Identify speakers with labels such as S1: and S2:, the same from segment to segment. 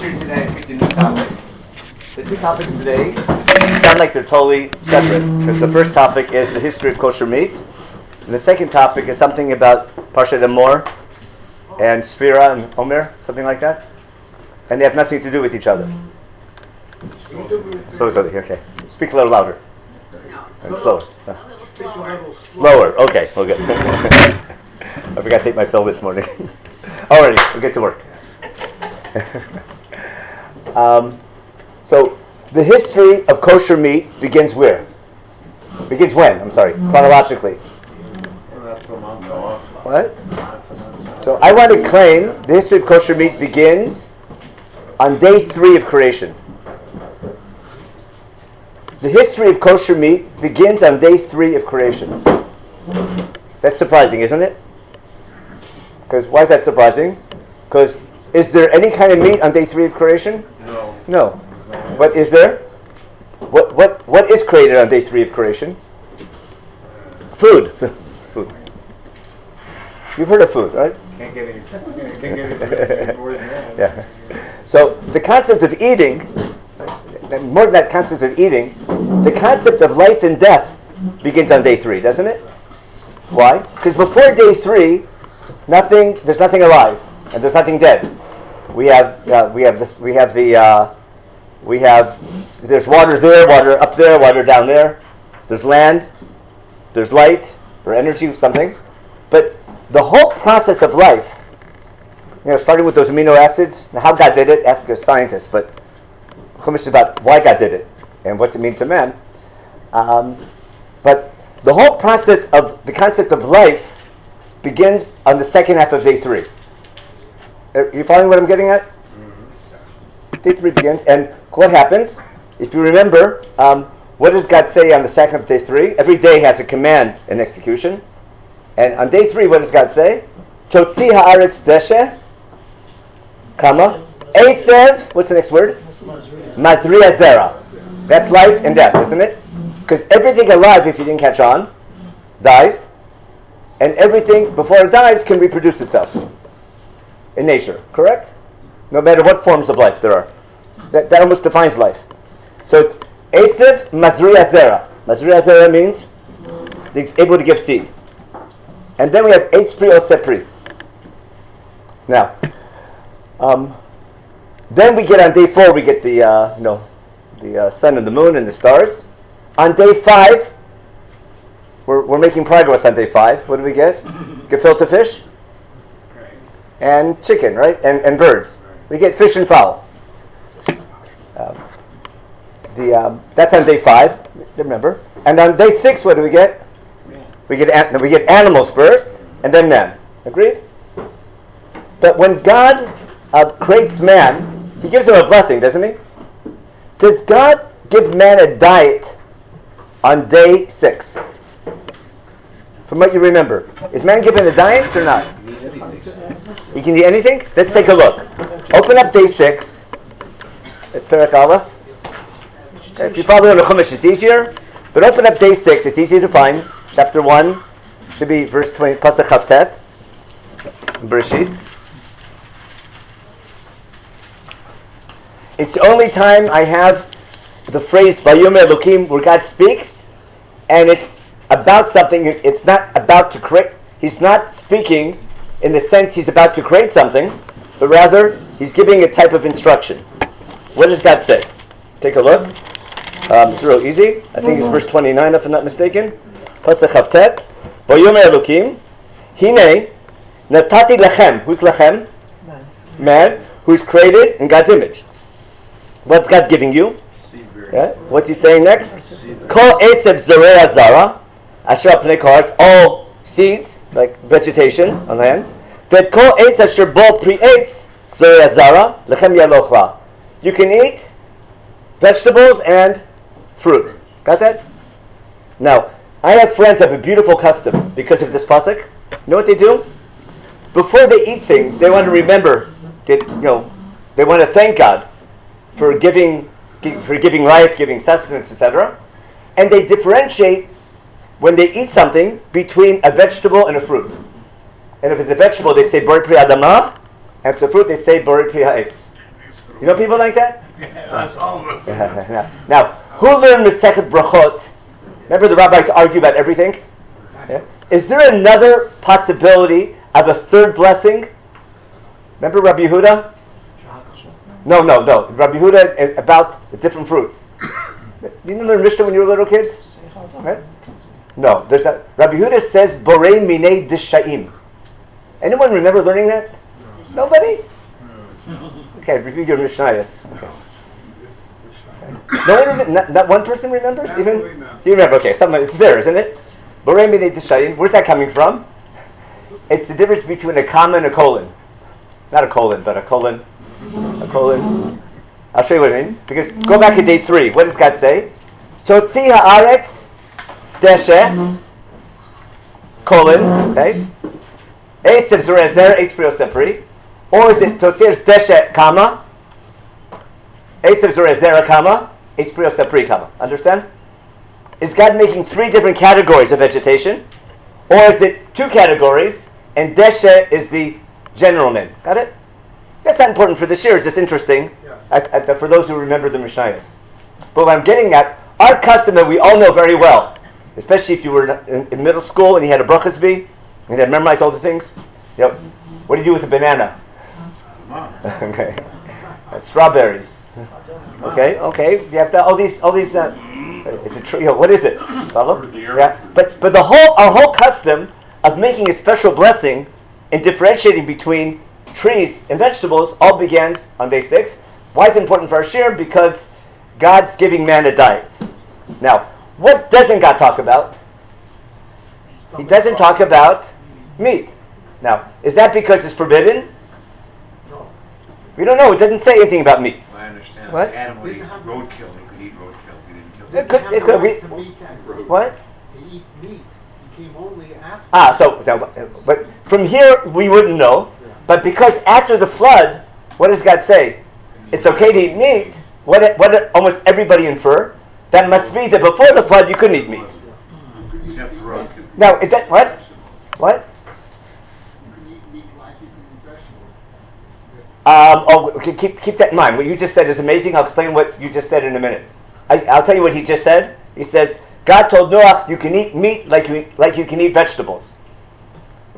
S1: history today, I picked a new topic. The two topics today sound like they're totally separate, because the first topic is the history of kosher meat, and the second topic is something about Parshat Emor and Sfira and Omer, something like that, and they have nothing to do with each other. Okay. Speak a little louder. And slower. Slower. Okay, we'll get. I forgot to take my pill this morning. Alrighty, we'll get to work. So the history of kosher meat begins where? Begins when? I'm sorry, chronologically. What? So I want to claim the history of kosher meat begins on day 3 of creation. The history of kosher meat begins on day 3 of creation. That's surprising, isn't it? Because why is that surprising? Because is there any kind of meat on day 3 of creation? No. What is there? What is created on day 3 of creation? Food. Food. You've heard of food, right?
S2: Can't get any more than that.
S1: Yeah. So the concept of eating, more than that concept of eating, the concept of life and death begins on day 3, doesn't it? Why? Because before day 3, there's nothing alive, and there's nothing dead. There's water there, water up there, water down there. There's land, there's light, or energy, something. But the whole process of life, starting with those amino acids, now how God did it, ask a scientist, but Chumash is about why God did it, and what's it mean to man. But the whole process of the concept of life begins on the second half of day 3. Are you following what I'm getting at? Mm-hmm. Day 3 begins, and what happens? If you remember, what does God say on the second half of day 3? Every day has a command and execution. And on day 3, what does God say? Totzi haaretz deshe, kama, esev, what's the next word? Mazriya zera. That's life and death, isn't it? Because everything alive, if you didn't catch on, dies. And everything, before it dies, can reproduce itself in nature, correct? No matter what forms of life there are. That almost defines life. So it's Esev Mazriya Zera. Mazriya Zera means it's able to give seed. And then we have Eitz Pri Oseh Pri. Now, then we get on day 4, we get the sun and the moon and the stars. On day 5, we're making progress on day 5. What do we get? Gefilte fish and chicken, right? And birds. We get fish and fowl. That's on day 5. Remember. And on day 6, what do we get? We get animals first, and then man. Agreed? But when God creates man, He gives him a blessing, doesn't He? Does God give man a diet on day 6? From what you remember, is man given a diet or not? He can eat anything? Let's take a look. Open up day 6. It's Perek Aleph. If you follow the Chumash, it's easier. But open up day 6. It's easy to find. Chapter 1 should be verse 20, Pasuk Chavtet, Bereshit. It's the only time I have the phrase Vayomer Elokim where God speaks, and it's about something. It's not about to create. He's not speaking in the sense He's about to create something, but rather He's giving a type of instruction. What does God say? Take a look. It's real easy. I think it's verse 29, if I'm not mistaken. Pasuk Chavtet. Vayomer Elokim, Hine natati lechem. Who's lechem? Man, who's created in God's image. What's God giving you? Yeah? What's He saying next? Kol esev zoreya zara, asher al pnei kol, all seeds, like vegetation on land. That kol eitz asher bo pri eitz zoreya zara, lechem yalochla. You can eat vegetables and fruit. Got that? Now, I have friends who have a beautiful custom because of this pasuk. You know what they do? Before they eat things, they want to remember that, they want to thank God for giving life, giving sustenance, etc. And they differentiate when they eat something between a vegetable and a fruit. And if it's a vegetable, they say Bori Pri Adama, and if it's a fruit, they say Bori Pri Ha'etz. You know people like that?
S2: That's all of us.
S1: Now, who learned Masechet Brachot? Remember the rabbis argue about everything? Yeah. Is there another possibility of a third blessing? Remember Rabbi Yehuda? No. Rabbi Yehuda about the different fruits. You didn't learn Mishnah when you were little kids? Right? No. There's that. Rabbi Yehuda says Borei Minei Dishaim. Anyone remember learning that? Nobody? Okay, review your Mishnayos. Okay. No one, not one person remembers? Even you remember? Okay, something. It's there, isn't it? Borei Minei Dishaim. Where's that coming from? It's the difference between a comma and a colon. Not a colon, but a colon. A colon. I'll show you what I mean. Because go back to day 3. What does God say? Totzi haaretz deshe colon. Okay. Esev zorezer eitzprio sepri. Or is it Totzi deshe comma? Esev zorezer comma eitzprio sepri comma. Understand? Is God making 3 different categories of vegetation, or is it 2 categories? And deshe is the general name. Got it? That's not important for this year. It's just interesting for those who remember the Mishnayos. But what I'm getting at, our custom that we all know very well, especially if you were in middle school and you had a brachas bee, and you had memorized all the things. Yep. What do you do with a banana? Okay. Strawberries. Okay. You have to, all these. It's a trio. What is it? Follow? Yeah. But our whole custom of making a special blessing and differentiating between trees and vegetables all begins on day 6. Why is it important for our shir? Because God's giving man a diet. Now, what doesn't God talk about? He doesn't talk about meat. Now, is that because it's forbidden?
S2: No.
S1: We don't know. It doesn't say anything about meat.
S2: I understand.
S1: What?
S2: The animal ate roadkill. They could eat roadkill. We didn't kill
S1: It could. What?
S3: They eat meat. It came only after.
S1: But from here we wouldn't know. But because after the flood, what does God say? It's okay to eat meat. What did almost everybody infer? That must be that before the flood you couldn't eat meat.
S2: Except for roadkill.
S1: Now, what? What?
S3: You can eat meat like you can eat vegetables.
S1: Keep that in mind. What you just said is amazing. I'll explain what you just said in a minute. I'll tell you what he just said. He says, God told Noah, you can eat meat like you can eat vegetables.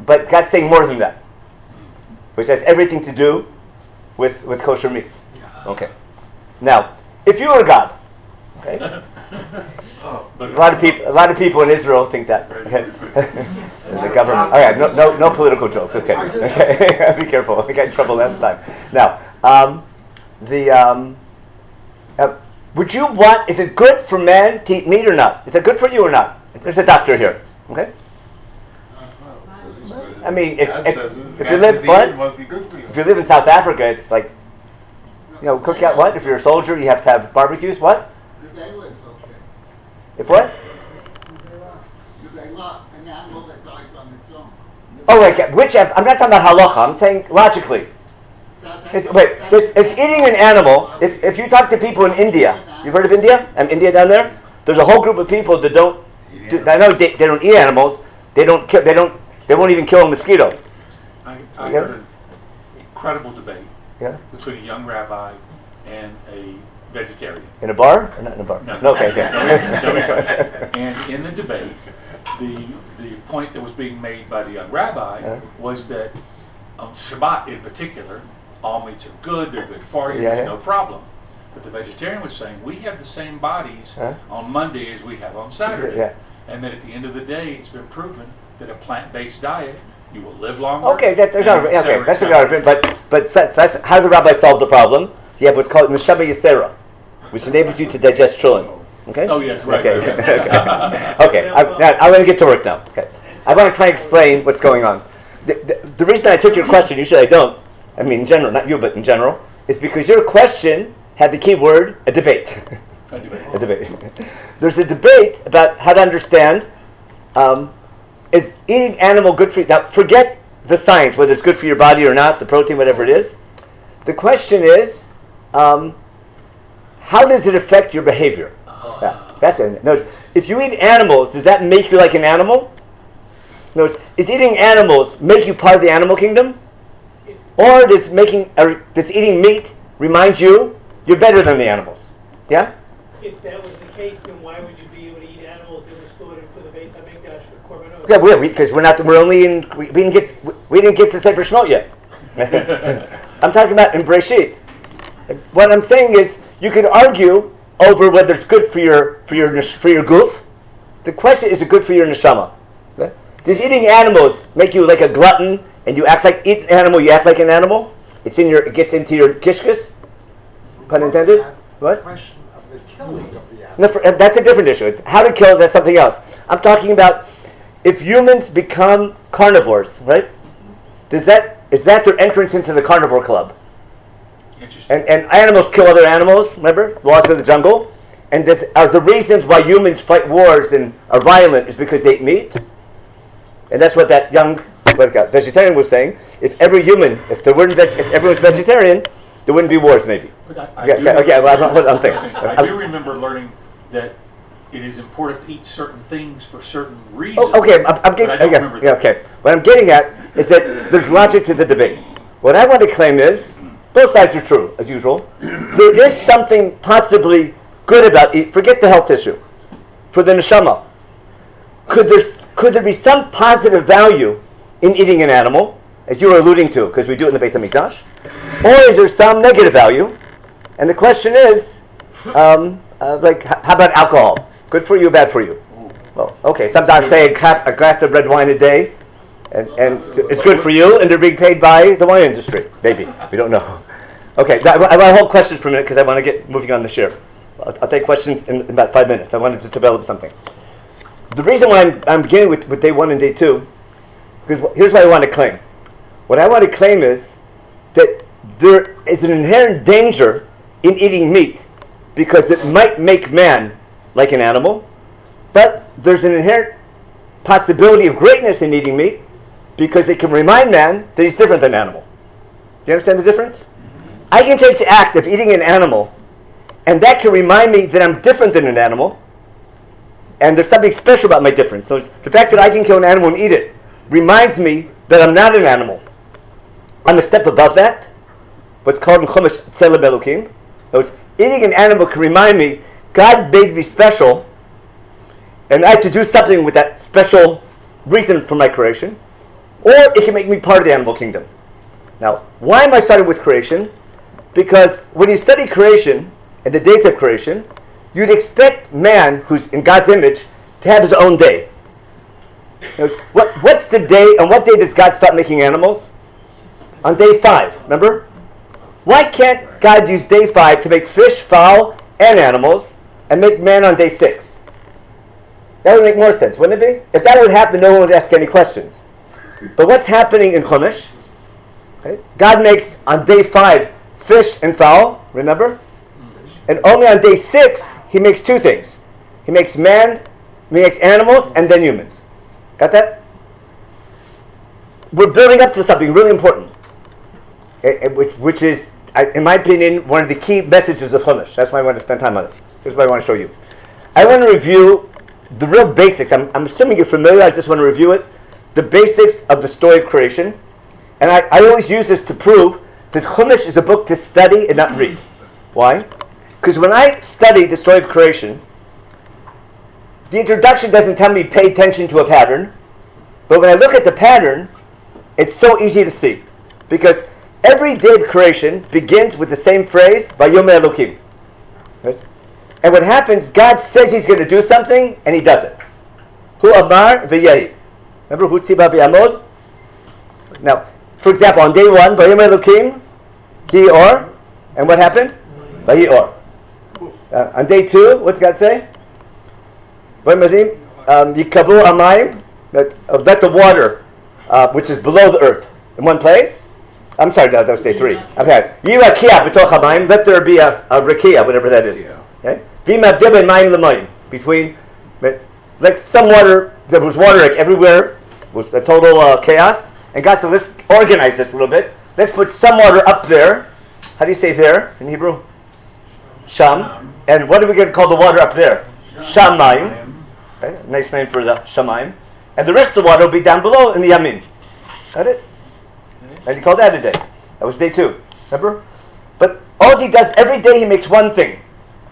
S1: But God's saying more than that, which has everything to do with kosher meat. Okay. Now, if you were God, okay, a lot of people in Israel think that. Okay, the government. All right, no political jokes. Okay, okay. Be careful. I got in trouble last time. Now, would you want? Is it good for man to eat meat or not? Is it good for you or not? There's a doctor here. Okay. I mean, if you live if you live in South Africa, it's like, cook out what? If you're a soldier, you have to have barbecues. What? If what?
S3: An animal that dies on its own.
S1: Oh wait, I'm not talking about halacha. I'm saying logically. It's eating an animal. If you talk to people in India, you've heard of India? India down there. There's a whole group of people that don't. I know they don't eat animals. They won't even kill a mosquito.
S4: I heard an incredible debate between a young rabbi and a vegetarian.
S1: In a bar? Or not in a bar?
S4: No.
S1: Okay.
S4: And in the debate, the point that was being made by the young rabbi was that on Shabbat in particular, all meats are good, they're good for you, there's no problem. But the vegetarian was saying, we have the same bodies on Monday as we have on Saturday. And that at the end of the day, it's been proven that a plant-based diet, you will live longer. Okay, that's a good argument. But that's how the rabbi solved the problem. You have what's called neshama yisera, which enables you to digest chulin. Okay. Oh yes, right.
S1: Okay. Okay. I'm going to get to work now. Okay. I want to try and explain what's going on. The reason I took your question, usually I don't. I mean, in general, not you, but in general, is because your question had the key word, a debate. A debate. There's a debate about how to understand. Is eating animal good for you? Now, forget the science, whether it's good for your body or not, the protein, whatever it is. The question is, how does it affect your behavior? That's it. Notice, if you eat animals, does that make you like an animal? Notice, is eating animals make you part of the animal kingdom? Or does eating meat reminds you you're better than the animals. Yeah?
S5: If that was the case, then why would you be able to eat animals that were slaughtered for the Beit HaMikdash for korbanot?
S1: Yeah, because we're only in. We didn't get to Sefer Shemot yet. I'm talking about in Breshit. What I'm saying is, you can argue over whether it's good for your goof. The question is, it good for your neshama? Okay? Does eating animals make you like a glutton, and you act like eat an animal? You act like an animal. It gets into your kishkis. Pun intended. What?
S3: Question of the killing of the animal.
S1: No, that's a different issue. It's how to kill. That's something else. I'm talking about if humans become carnivores, right? Is that their entrance into the carnivore club? And animals kill other animals. Remember, laws of the jungle. And this are the reasons why humans fight wars and are violent is because they eat meat. And that's what that young vegetarian was saying. If everyone's vegetarian, there wouldn't be wars, maybe.
S4: I do
S1: remember
S4: learning that it is important to eat certain things for certain reasons.
S1: Oh, okay, I'm getting. Okay. What I'm getting at is that there's logic to the debate. What I want to claim is both sides are true, as usual. There is something possibly good about it. Forget the health issue. For the neshama, could there be some positive value in eating an animal, as you were alluding to, because we do it in the Beit HaMikdash, or is there some negative value? And the question is, how about alcohol? Good for you, bad for you? Well, okay, sometimes say a glass of red wine a day, and it's good for you, and they're being paid by the wine industry. Maybe. We don't know. Okay, I want to hold questions for a minute because I want to get moving on this year. I'll take questions in about 5 minutes. I want to just develop something. The reason why I'm beginning with day 1 and day 2, because here's what I want to claim. What I want to claim is that there is an inherent danger in eating meat because it might make man like an animal, but there's an inherent possibility of greatness in eating meat because it can remind man that he's different than an animal. Do you understand the difference? I can take the act of eating an animal, and that can remind me that I'm different than an animal, and there's something special about my difference. So the fact that I can kill an animal and eat it reminds me that I'm not an animal. I'm a step above that, what's called in Chumash Tzelem Elokim. Eating an animal can remind me God made me special, and I have to do something with that special reason for my creation, or it can make me part of the animal kingdom. Now, why am I starting with creation? Because when you study creation, and the days of creation, you'd expect man, who's in God's image, to have his own day. What's the day, and what day does God start making animals? On day 5, remember? Why can't God use day 5 to make fish, fowl, and animals, and make man on day 6? That would make more sense, wouldn't it be? If that would happen, no one would ask any questions. But what's happening in Chumash? Okay? God makes on day 5 fish and fowl, remember? And only on day 6, he makes 2 things. He makes man, he makes animals, and then humans. Got that? We're building up to something really important, which is, in my opinion, one of the key messages of Chumash. That's why I want to spend time on it. Here's what I want to show you. I want to review the real basics. I'm assuming you're familiar. I just want to review it. The basics of the story of creation. And I always use this to prove that Chumash is a book to study and not read. Why? Because when I study the story of creation, the introduction doesn't tell me pay attention to a pattern. But when I look at the pattern, it's so easy to see. Because every day of creation begins with the same phrase, Vayomer Elokim. Right? And what happens, God says he's going to do something, and he does it. Hu amar v'yehi. Remember, Hu tziva v'yamod? Now, for example, on day 1, Vayomer Elokim, Ki or, and what happened? Vayi or. On day 2, what's God say? Yikavu amayim, let the water, which is below the earth, in one place. I'm sorry, that was day 3. Okay. Yirakia b'toch hamayim, let there be a rakia, whatever that is. Okay. V'mabdil b'mayim l'mayim, between, like some water, there was water like everywhere, it was a total chaos. And God said, let's organize this a little bit. Let's put some water up there. How do you say there in Hebrew? Sham. And what are we going to call the water up there? Shamayim. Okay, nice name for the Shamayim. And the rest of the water will be down below in the Yamin. Got it? And you call that a day. That was day 2. Remember? But all he does every day, he makes one thing.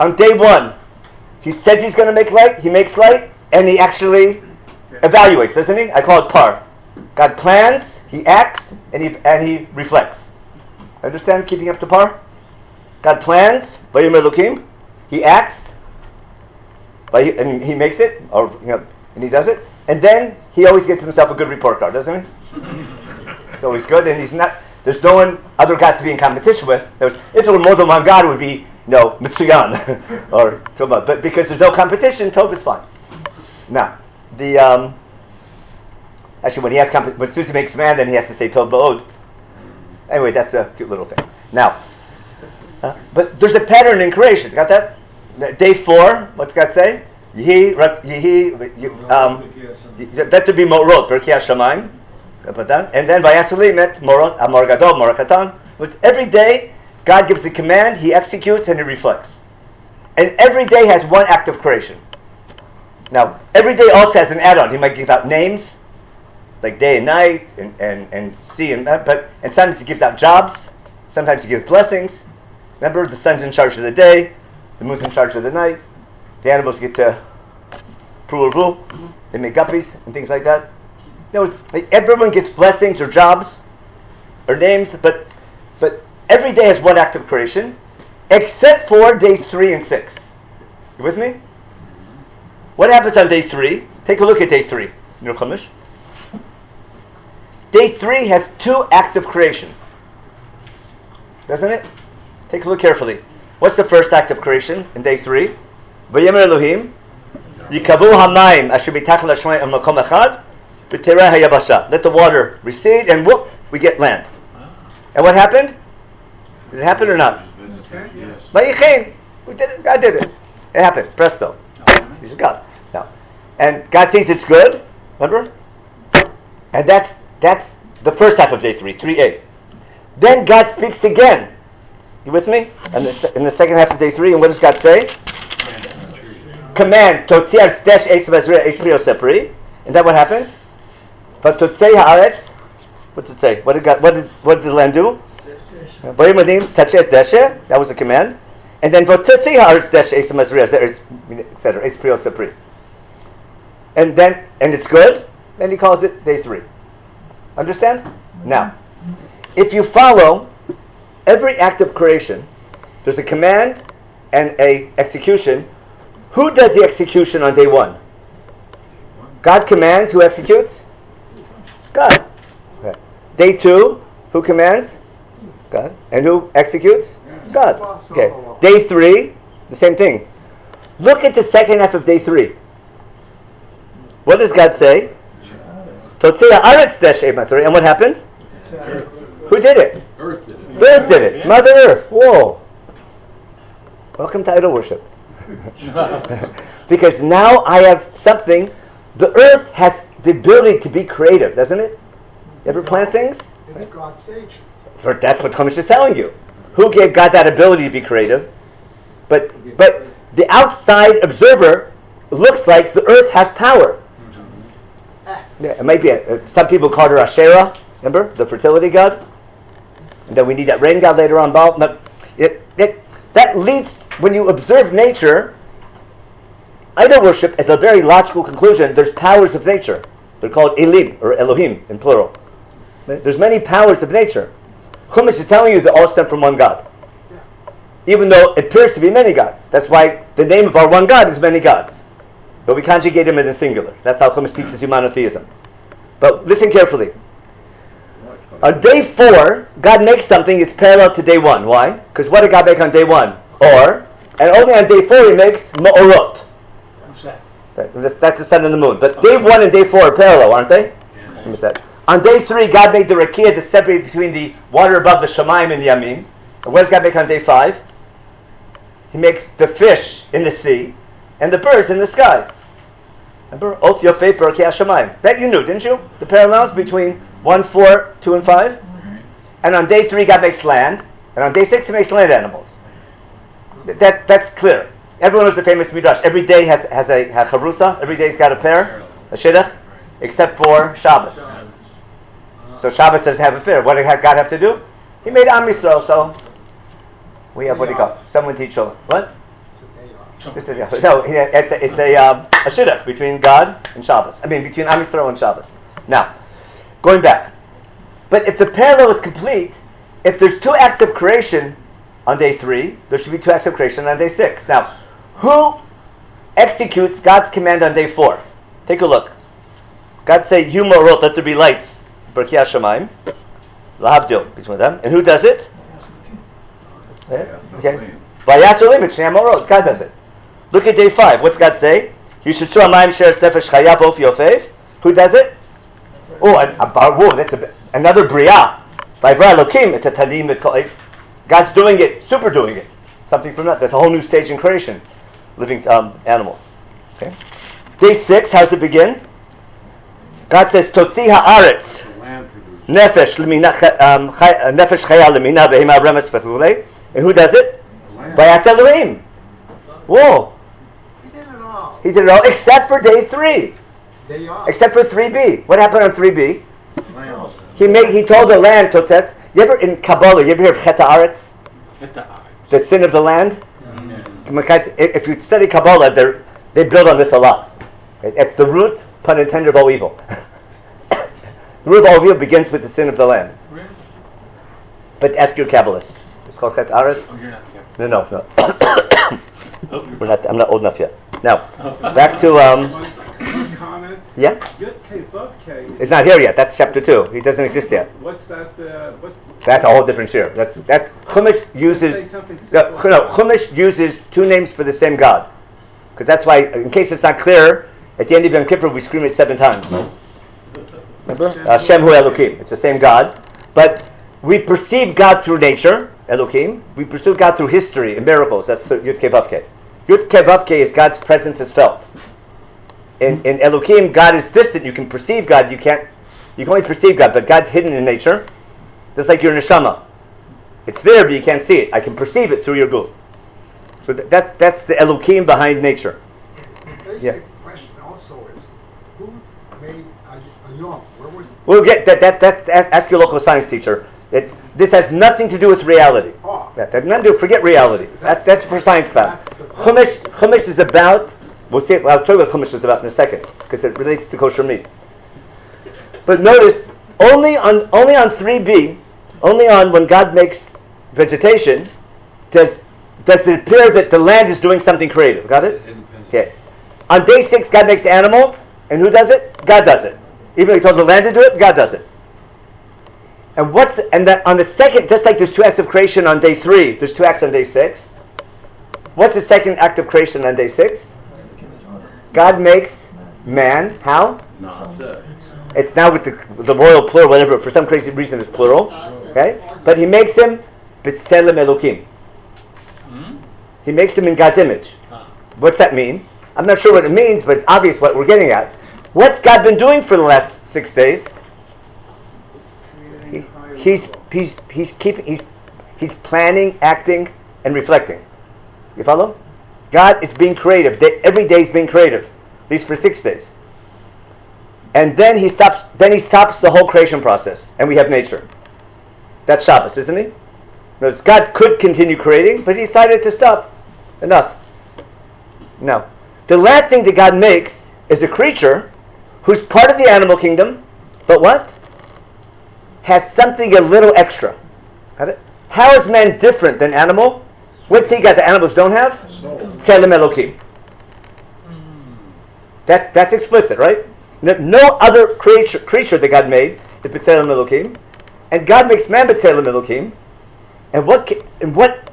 S1: On day one, he says he's going to make light, he makes light, and he actually evaluates, doesn't he? I call it par. God plans, he acts, and he reflects. Understand keeping up to par? God plans, Vayomer Elokim, he acts, and he makes it, and he does it, and then he always gets himself a good report card, doesn't he? It's always good, and there's no one, other gods to be in competition with. If there were more than one God, it would be, Mitsuyan, or Tova. But because there's no competition, Tov is fine. Now, actually, when Susie makes man, then he has to say Tov Ba'od. Anyway, that's a cute little thing. Now, but there's a pattern in creation. Got that? Day 4, what's God say? Yehi, that to be Morot, Berkei Hashamayim. And then Vayasuli met Morot, Amor Gadol, Mor Katan. Every day, God gives a command, he executes, and he reflects. And every day has one act of creation. Now, every day also has an add-on. He might give out names, like day and night, and sea and that, and sometimes he gives out jobs, sometimes he gives blessings. Remember, the sun's in charge of the day, the moon's in charge of the night, the animals get to pru, they make guppies and things like that. Everyone gets blessings or jobs or names, but every day has one act of creation, except for days 3 and 6. You with me? What happens on day 3? Take a look at day 3 in your Chumash. Day 3 has 2 acts of creation. Doesn't it? Take a look carefully. What's the first act of creation in day 3? Vayomer Elohim, Yikavu hamayim asher mitachal hashamayim al makom echad, v'tereh hayabasha. Let the water recede, and whoop, we get land. And what happened? Did it happen or not? Vayichem. We did it. God did it. It happened. Presto. He's God. Now, and God says it's good. Remember? And that's the first half of day 3, 3a. Then God speaks again. You with me? And in the second half of day 3, and what does God say? Command. Totzi al stesh eis v'azria eis prio sepri. And then what happens? But totzei haaretz. What's it say? What did the land do? That was a command. And then totzei haaretz stesh eis v'azria, etc. Eis prio sepri. And it's good. Then he calls it day 3. Understand? Now, if you follow every act of creation, there's a command and a execution. Who does the execution on day 1? God commands. Who executes? God. Okay. Day 2, who commands? God. And who executes? God. Okay. Day 3, the same thing. Look at the second half of day 3. What does God say? And what happened? Who did it?
S2: Earth did it.
S1: Earth did it. Mother Earth. Whoa. Welcome to idol worship. Because now I have something. The earth has the ability to be creative, doesn't it? You ever plant things?
S3: It's God's nature.
S1: That's what Chumash is telling you. Who gave God that ability to be creative? But the outside observer looks like the earth has power. Yeah, it might be. Some people call her Asherah. Remember the fertility god. And then we need that rain god later on. But that leads, when you observe nature, idol worship is a very logical conclusion. There's powers of nature. They're called Elim or Elohim in plural. There's many powers of nature. Chumash is telling you they all stem from one God, even though it appears to be many gods. That's why the name of our one God is many gods. But we conjugate him in the singular. That's how Chumash teaches you monotheism. But listen carefully. On day 4, God makes something, it's parallel to day 1. Why? Because what did God make on day 1? Or. And only on day 4 he makes ma'orot. That's the sun and the moon. But day 1 and day 4 are parallel, aren't they? Yeah. On day 3, God made the rakia to separate between the water above the shamayim and the yamim. And what does God make on day 5? He makes the fish in the sea and the birds in the sky. Remember? Ot Yofei Berkei Hashamayim. That you knew, didn't you? The parallels between 1, 4, 2, and 5. Mm-hmm. And on day 3, God makes land. And on day 6, he makes land animals. That's clear. Everyone knows the famous midrash. Every day has a charusa. Every day's got a pair, a shidduch, except for Shabbos. So Shabbos doesn't have a fair. What did God have to do? He made Am Yisrael, so We have what do you call? Someone teach children. What?
S3: It's a day off.
S1: No, it's a shidduch between God and Shabbos. I mean, between Am Yisrael and Shabbos. Now, going back. But if the parallel is complete, if there's 2 acts of creation on day 3, there should be 2 acts of creation on day 6. Now, who executes God's command on day 4? Take a look. God say, "You morot, let there be lights." B'rki Hashemayim, lahavdil between them. And who does it? Okay. Vayasur limit shnei morot. God does it. Look at day 5. What's God say? Yishtu amayim sher sefesh chayav of yofev. Who does it? Oh, that's another bria. By Vra Elokim, it's a tadim mit koitz. God's doing it, super doing it. Something from that. There's a whole new stage in creation. Living animals. Okay. Day 6, how's it begin? God says, "Totzi haaretz nefesh nefesh chaya lemina behema remes v'chulei." And who does it? Vayaseh Elohim. Whoa!
S3: He did it all.
S1: He did it all except for day 3.
S3: Day off.
S1: Except for 3b. What happened on 3b?
S3: Lambs.
S1: He told the land, Totet. You ever in Kabbalah? You ever hear of Chet Haaretz? The sin of the land. If you study Kabbalah, they build on this a lot. It's the root, pun intended, of all evil. The root of all evil begins with the sin of the land.
S4: Really?
S1: But ask your Kabbalist. It's called Chet Haaretz.
S4: Oh, you're not the
S1: No. I'm not old enough yet. Now, back to
S6: One comment.
S1: yeah.
S6: Yud K Vav K.
S1: It's not here yet. That's chapter 2. He doesn't exist yet.
S6: What's that?
S1: That's a whole different shir. That's Chumash uses Chumash uses 2 names for the same God, because that's why, in case it's not clear, at the end of Yom Kippur we scream it 7 times. Remember? Hashem Hu Elokim. It's the same God, but we perceive God through nature, Elokim. We perceive God through history and miracles. That's Yud Ke Vav Ke. Yud Ke Vav Ke is God's presence is felt. In Elokim, God is distant. You can perceive God. You can only perceive God, but God's hidden in nature. Just like your neshama. It's there, but you can't see it. I can perceive it through your guf. So that's the Elokim behind nature.
S3: The basic question also is, who made a yom? Where was it?
S1: We'll get that's ask your local science teacher. This has nothing to do with reality.
S3: Oh.
S1: That has nothing to do. Forget reality. That's for science class. Chumash is about. We'll see. I'll tell you what Chumash is about in a second, because it relates to kosher meat. But notice, only on 3b, only on when God makes vegetation, does it appear that the land is doing something creative. Got it? Okay. On day 6, God makes animals, and who does it? God does it. Even though He told the land to do it, God does it. And that on the second, just like there's 2 acts of creation on day 3, there's 2 acts on day 6. What's the second act of creation on day 6? God makes man. How? It's now with the royal plural, whatever. For some crazy reason, it's plural. Okay, but He makes him b'tselem Elokim. He makes him in God's image. What's that mean? I'm not sure what it means, but it's obvious what we're getting at. What's God been doing for the last 6 days? He's planning, acting, and reflecting. You follow? God is being creative. Every day is being creative, at least for 6 days. And then he stops the whole creation process, and we have nature. That's Shabbos, isn't he? Notice, God could continue creating, but He decided to stop. Enough. No. The last thing that God makes is a creature who's part of the animal kingdom, but what? Has something a little extra. Got it? How is man different than animal? What's he got that animals don't have? Tzelem Elokim. That's explicit, right? No other creature that God made is B'Tzelem Elokim, and God makes man B'Tzelem Elokim. And what?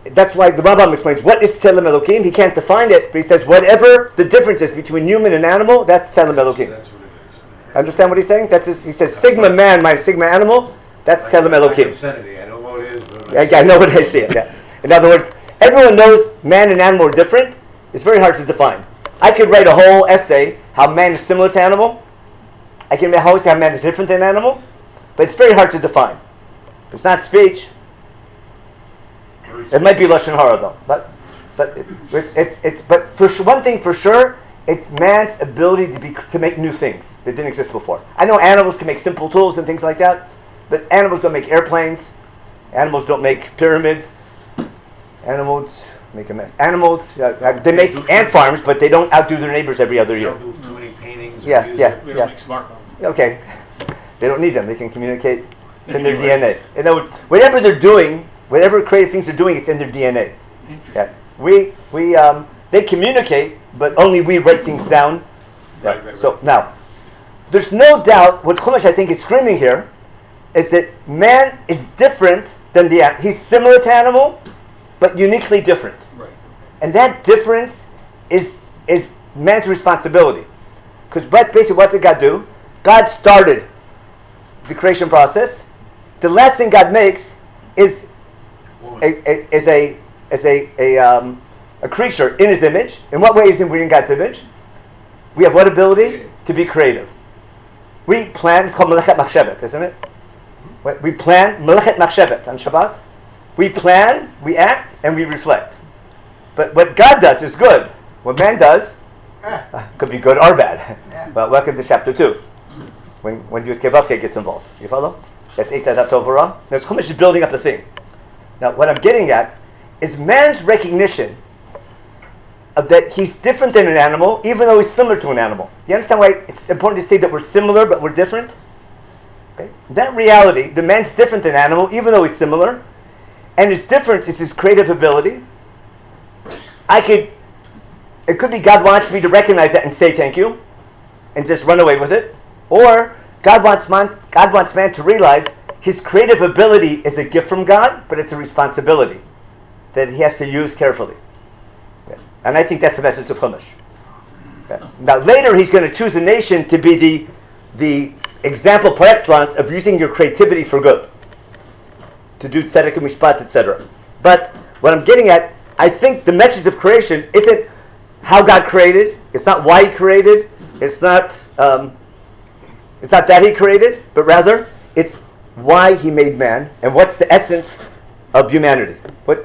S1: That's why the Rambam explains what is Tzelem Elokim. He can't define it, but he says whatever the difference is between human and animal, that's Tzelem Elokim.
S2: That's what it is.
S1: Understand what he's saying? He says sigma man minus sigma animal. That's Tzelem Elokim.
S2: Obscenity. I don't know what it is, but
S1: I know what I see. Yeah. In other words, everyone knows man and animal are different. It's very hard to define. I could write a whole essay how man is similar to animal. I can write how man is different than animal, but it's very hard to define. It's not speech. It might be lashon hara though, but for one thing for sure, it's man's ability to make new things that didn't exist before. I know animals can make simple tools and things like that, but animals don't make airplanes. Animals don't make pyramids. Animals make a mess. Animals, they make ant farms, but they don't outdo their neighbors every other
S2: They
S1: year.
S2: don't do too many paintings. or
S1: Yeah,
S2: music.
S1: yeah.
S4: We don't make smartphones.
S1: Okay. They don't need them. They can communicate. It's in their DNA. You know, whatever they're doing, whatever creative things they're doing, it's in their DNA.
S4: Interesting.
S1: Yeah. They communicate, but only we write things down.
S4: Right.
S1: So now, there's no doubt what Chumash I think is screaming here is that man is different than the animal. He's similar to animal, but uniquely different.
S4: Right.
S1: And that difference is man's responsibility. Because basically what did God do? God started the creation process. The last thing God makes is
S2: Woman.
S1: a creature in His image. In what way is we in God's image? We have what ability? To be creative. We plan, it's called Menachem Machshevet, isn't it? We plan, Menachem Machshevet on Shabbat. We plan, we act, and we reflect. But what God does is good. What man does could be good or bad. Well, welcome to chapter 2. When Yud Kevavke gets involved. You follow? That's Eitzat HaTov. Now, Chumash is building up a thing. Now, what I'm getting at is man's recognition of that he's different than an animal, even though he's similar to an animal. You understand why it's important to say that we're similar, but we're different? Okay? That reality, the man's different than an animal, even though he's similar, and his difference is his creative ability. It could be God wants me to recognize that and say thank you, and just run away with it. Or God wants man to realize his creative ability is a gift from God, but it's a responsibility that he has to use carefully. Okay. And I think that's the message of Chumash. Okay. Now later he's going to choose a nation to be the example par excellence of using your creativity for good, to do tzedek and mishpat, etc. But what I'm getting at, I think the message of creation isn't how God created. It's not why He created. It's not that He created, but rather it's why He made man and what's the essence of humanity. What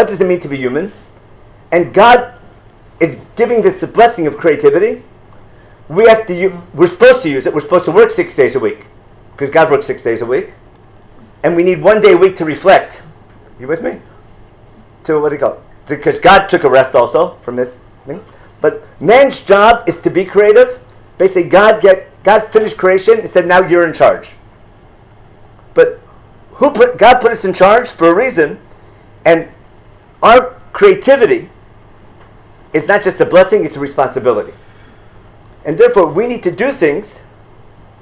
S1: does it mean to be human? And God is giving this blessing of creativity. We're supposed to use it. We're supposed to work 6 days a week because God works 6 days a week, and we need 1 day a week to reflect. You with me? To what do you call it? Because God took a rest also from this thing. But man's job is to be creative. Basically, God finished creation and said, now you're in charge. But God put us in charge for a reason, and our creativity is not just a blessing, it's a responsibility. And therefore, we need to do things.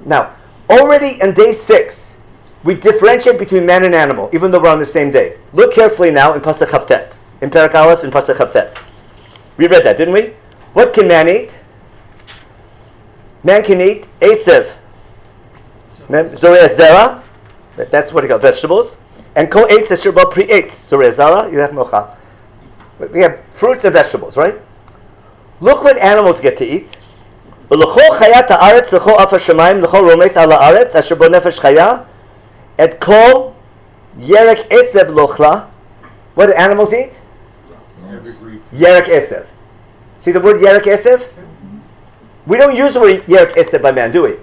S1: Now, already in day 6, we differentiate between man and animal, even though we're on the same day. Look carefully now in Pasuk Chaptet, in Perek Aleph in Pasuk Chaptet. We read that, didn't we? What can man eat? Man can eat Esev, Zorei Zera, that's what he calls vegetables, and Kol Eitz Asher Bo Pri Eitz, Zorei Zera, Yilech Mocha. We have fruits and vegetables, right? Look what animals get to eat. L'chol chayat haaretz, l'chol af hashamayim, l'chol romes ala haaretz, asher bo nefesh chaya, et kol yerek esev lochla. What do animals eat?
S2: Every Greek.
S1: Yerek esev. See the word yerek esev? We don't use the word yerek esev by man, do we?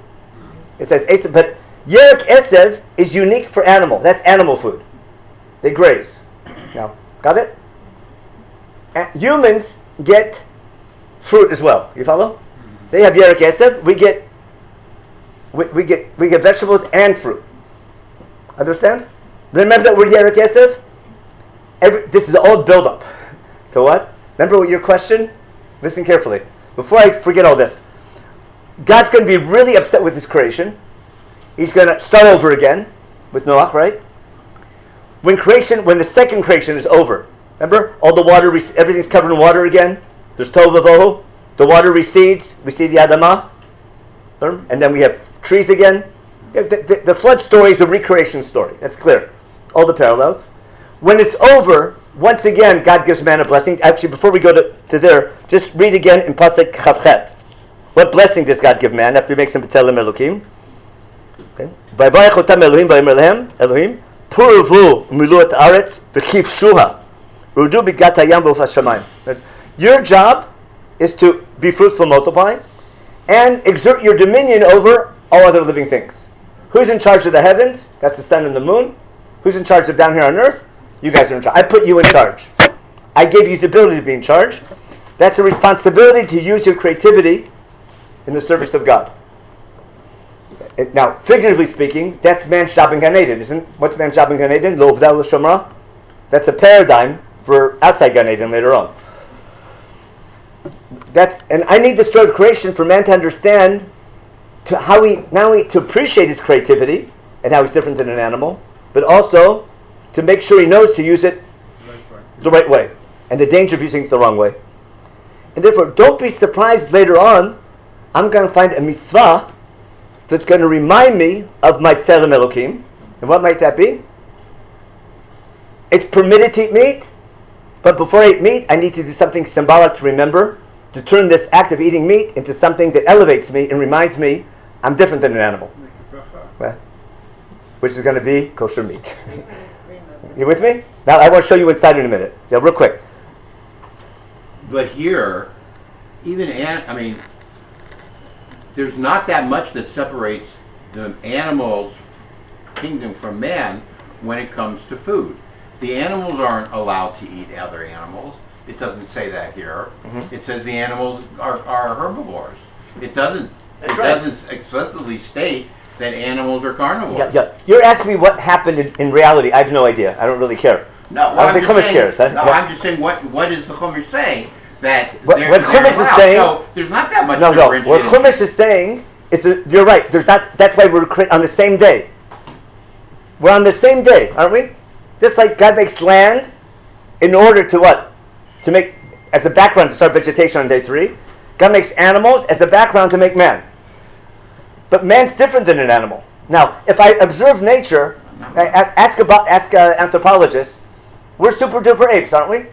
S1: It says esev, but yerek esev is unique for animal. That's animal food. They graze. Now, got it? Humans get fruit as well. You follow? They have yerek esev. We get vegetables and fruit. Understand? Remember that word yerek esev? This is all build up to what? Remember what your question? Listen carefully. Before I forget all this, God's going to be really upset with His creation. He's going to start over again with Noach, right? When the second creation is over, remember all the water, everything's covered in water again. There's tohu vavohu. The water recedes. We see the Adamah, and then we have trees again. The flood story is a recreation story. That's clear. All the parallels. When it's over, once again, God gives man a blessing. Actually, before we go to there, just read again in Pasuk Chavchet. What blessing does God give man after He makes him B'Tselem Elokim? Okay. Vayvarech otam Elohim v'yomer lehem, Elohim, Puruvu milu et haaretz v'chivshuha, u'rdu b'gat hayam v'uf hashamayim. Your job is to be fruitful, multiply, and exert your dominion over all other living things. Who's in charge of the heavens? That's the sun and the moon. Who's in charge of down here on earth? You guys are in charge. I put you in charge. I gave you the ability to be in charge. That's a responsibility to use your creativity in the service of God. Now, figuratively speaking, that's man's job in Gan Eden, isn't it? What's man's job in Gan Eden? Lo avdel l'shomra. That's a paradigm for outside Gan Eden later on. And I need the story of creation for man to understand how he not only to appreciate his creativity and how he's different than an animal, but also to make sure he knows to use it the right way and the danger of using it the wrong way. And therefore, don't be surprised later on. I'm going to find a mitzvah that's going to remind me of my Tzelem Elokim. And what might that be? It's permitted to eat meat, but before I eat meat, I need to do something symbolic to remember, to turn this act of eating meat into something that elevates me and reminds me I'm different than an animal. Well, which is going to be kosher meat. You with me? Now I want to show you inside in a minute. Yeah, real quick.
S7: But here, there's not that much that separates the animal's kingdom from man when it comes to food. The animals aren't allowed to eat other animals. It doesn't say that here. Mm-hmm. It says the animals are herbivores. It doesn't explicitly state that animals are carnivores.
S1: Yeah. You're asking me what happened in reality. I have no idea. I don't really care.
S7: No,
S1: I don't think Chumash cares.
S7: I'm just saying what is the Chumash saying? That
S1: what Chumash is saying.
S7: So there's not that much.
S1: No. What Chumash is saying is that you're right. There's not. That's why we're on the same day. We're on the same day, aren't we? Just like God makes land in order to what? To make as a background to start vegetation on day 3. God makes animals as a background to make man. But man's different than an animal. Now, if I observe nature, ask anthropologists. We're super duper apes, aren't we?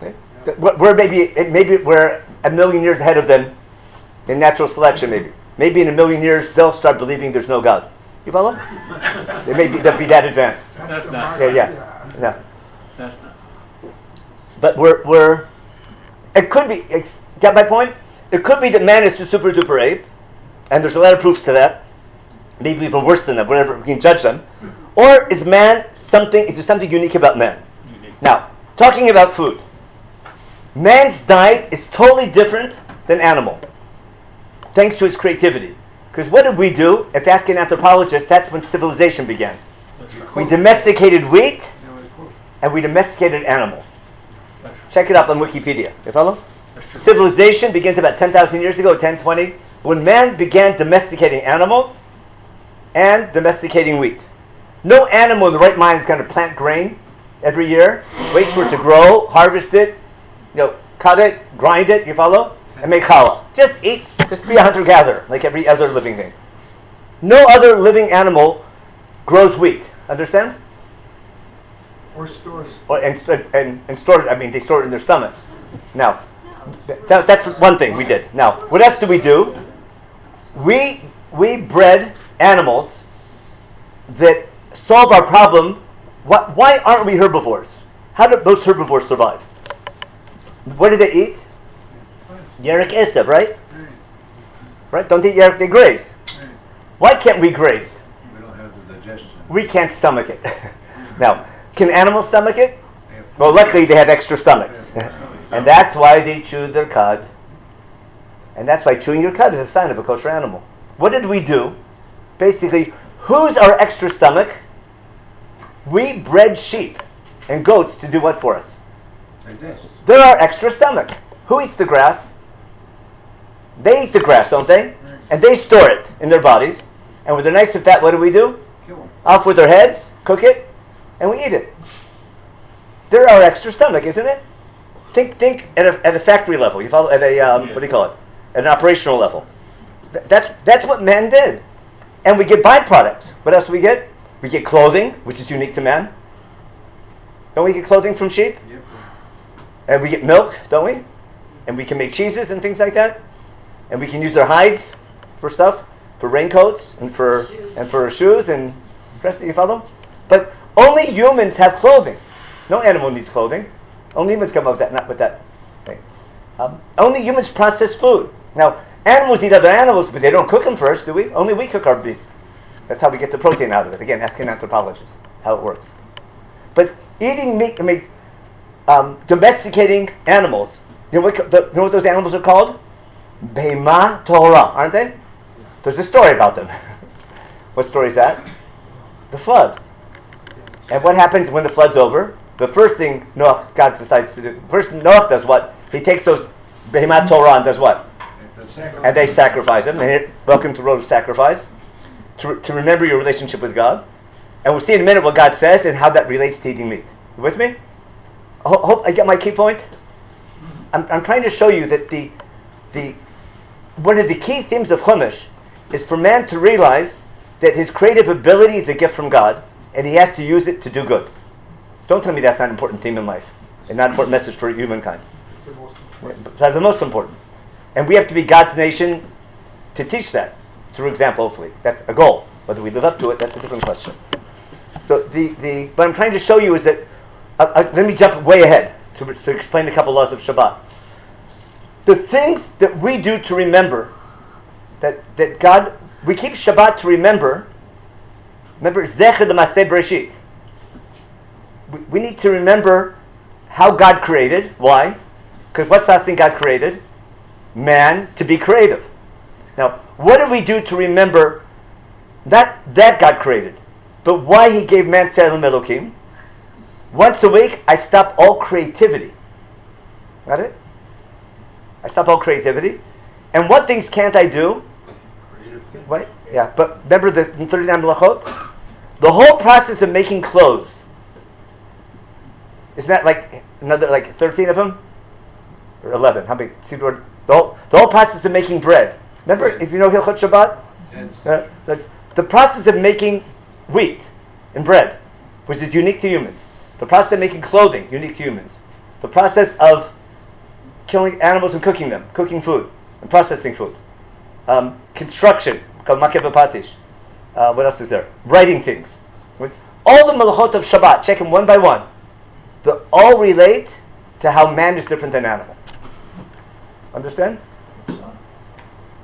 S1: Okay. We're maybe we're a million years ahead of them in natural selection. Maybe in a million years they'll start believing there's no God. You follow? They'll be that advanced.
S4: That's not.
S1: Yeah.
S4: That's not.
S1: But it could be. Get my point? It could be that man is a super duper ape, and there's a lot of proofs to that. Maybe even worse than that. Whatever we can judge them. Or is man something? Is there something unique about man? Now, talking about food, man's diet is totally different than animal, thanks to his creativity. Because what did we do? If asking anthropologists, that's when civilization began. We domesticated wheat, and we domesticated animals. Check it up on Wikipedia. You follow? Civilization begins about 10,000 years ago, 1020, when man began domesticating animals and domesticating wheat. No animal in the right mind is going to plant grain every year, wait for it to grow, harvest it, cut it, grind it, you follow? And make challah. Just eat. Just be a hunter-gatherer, like every other living thing. No other living animal grows wheat. Understand?
S3: Or stores.
S1: And store it. I mean, they store it in their stomachs. Now, that's one thing we did. Now, what else do? We bred animals that solve our problem. Why aren't we herbivores? How do most herbivores survive? What do they eat? Yerek Esav, right? Right? Don't they eat yerek? They graze. Why can't we graze?
S2: We don't have the digestion.
S1: We can't stomach it. Now, can animals stomach it? Well, luckily they have extra stomachs. And that's why they chew their cud. And that's why chewing your cud is a sign of a kosher animal. What did we do? Basically, who's our extra stomach? We bred sheep and goats to do what for us?
S2: Digest.
S1: They're our extra stomach. Who eats the grass? They eat the grass, don't they? And they store it in their bodies. And when they're nice and fat, what do?
S2: Kill them.
S1: Off with their heads, cook it, and we eat it. They're our extra stomach, isn't it? Think at a factory level. You follow? At a what do you call it? At an operational level. That's what men did. And we get byproducts. What else do we get? We get clothing, which is unique to man. Don't we get clothing from sheep?
S2: Yep.
S1: And we get milk, don't we? And we can make cheeses and things like that. And we can use their hides for stuff, for raincoats and for shoes and dressing. You follow? But only humans have clothing. No animal needs clothing. Only humans come up with that, not with that thing. Only humans process food. Now, animals eat other animals, but they don't cook them first, do we? Only we cook our beef. That's how we get the protein out of it. Again, asking anthropologists how it works. But eating meat, domesticating animals. You know what those animals are called? Behema Torah, aren't they? There's a story about them. What story is that? The flood. And what happens when the flood's over? The first thing God decides to do, first Noah does what? He takes those Behema Torah and does what? And they sacrifice them. And welcome to the road of sacrifice. To remember your relationship with God. And we'll see in a minute what God says and how that relates to eating meat. You with me? I hope I get my key point. I'm trying to show you that the one of the key themes of Chumash is for man to realize that his creative ability is a gift from God, and he has to use it to do good. Don't tell me that's not an important theme in life, and not an important message for humankind.
S3: It's the most important.
S1: That's the most important. And we have to be God's nation to teach that, through example, hopefully. That's a goal. Whether we live up to it, that's a different question. So what I'm trying to show you is that, let me jump way ahead to explain a couple laws of Shabbat. The things that we do to remember, that God, we keep Shabbat to remember Zecher L'Maseh Bereshit. We need to remember how God created. Why? Because what's the last thing God created? Man to be creative. Now, what do we do to remember not that God created, but why He gave man Tzelem Elokim? Once a week, I stop all creativity. Got it? I stop all creativity. And what things can't I do? What? Yeah, but remember the 39 Melachot? The whole process of making clothes. Isn't that like another 13 of them? Or 11? How many? See the word? The whole process of making bread. Remember, if you know Hilchot Shabbat? That's the process of making wheat and bread, which is unique to humans. The process of making clothing, unique to humans. The process of killing animals and cooking them, cooking food and processing food. Construction, called Makev Patish. What else is there? Writing things. All the Melachot of Shabbat, check them one by one. They all relate to how man is different than animal. Understand?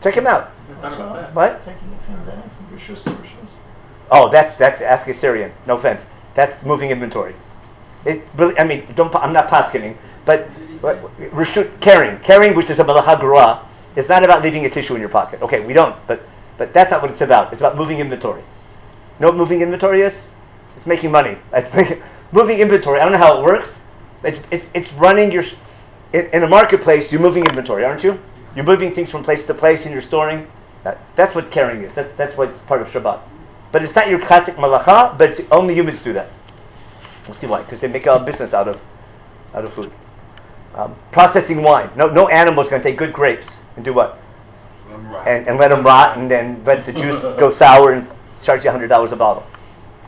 S1: Check him out. What? Oh, that's ask a Syrian. No offense. That's moving inventory. I'm not paskening, but carrying, which is a malacha grua, is not about leaving a tissue in your pocket. Okay, we don't, but that's not what it's about. It's about moving inventory. You know what moving inventory is? It's making money. Moving inventory. I don't know how it works. It's running your in a marketplace. You're moving inventory, aren't you? You're moving things from place to place, and you're storing. That's what carrying is. That's what's part of Shabbat. But it's not your classic malacha. But only humans do that. We'll see why. Because they make a business out of food. Processing wine. No animal is going to take good grapes and do what? And let them rot, and then let the juice go sour and charge you $100 a bottle.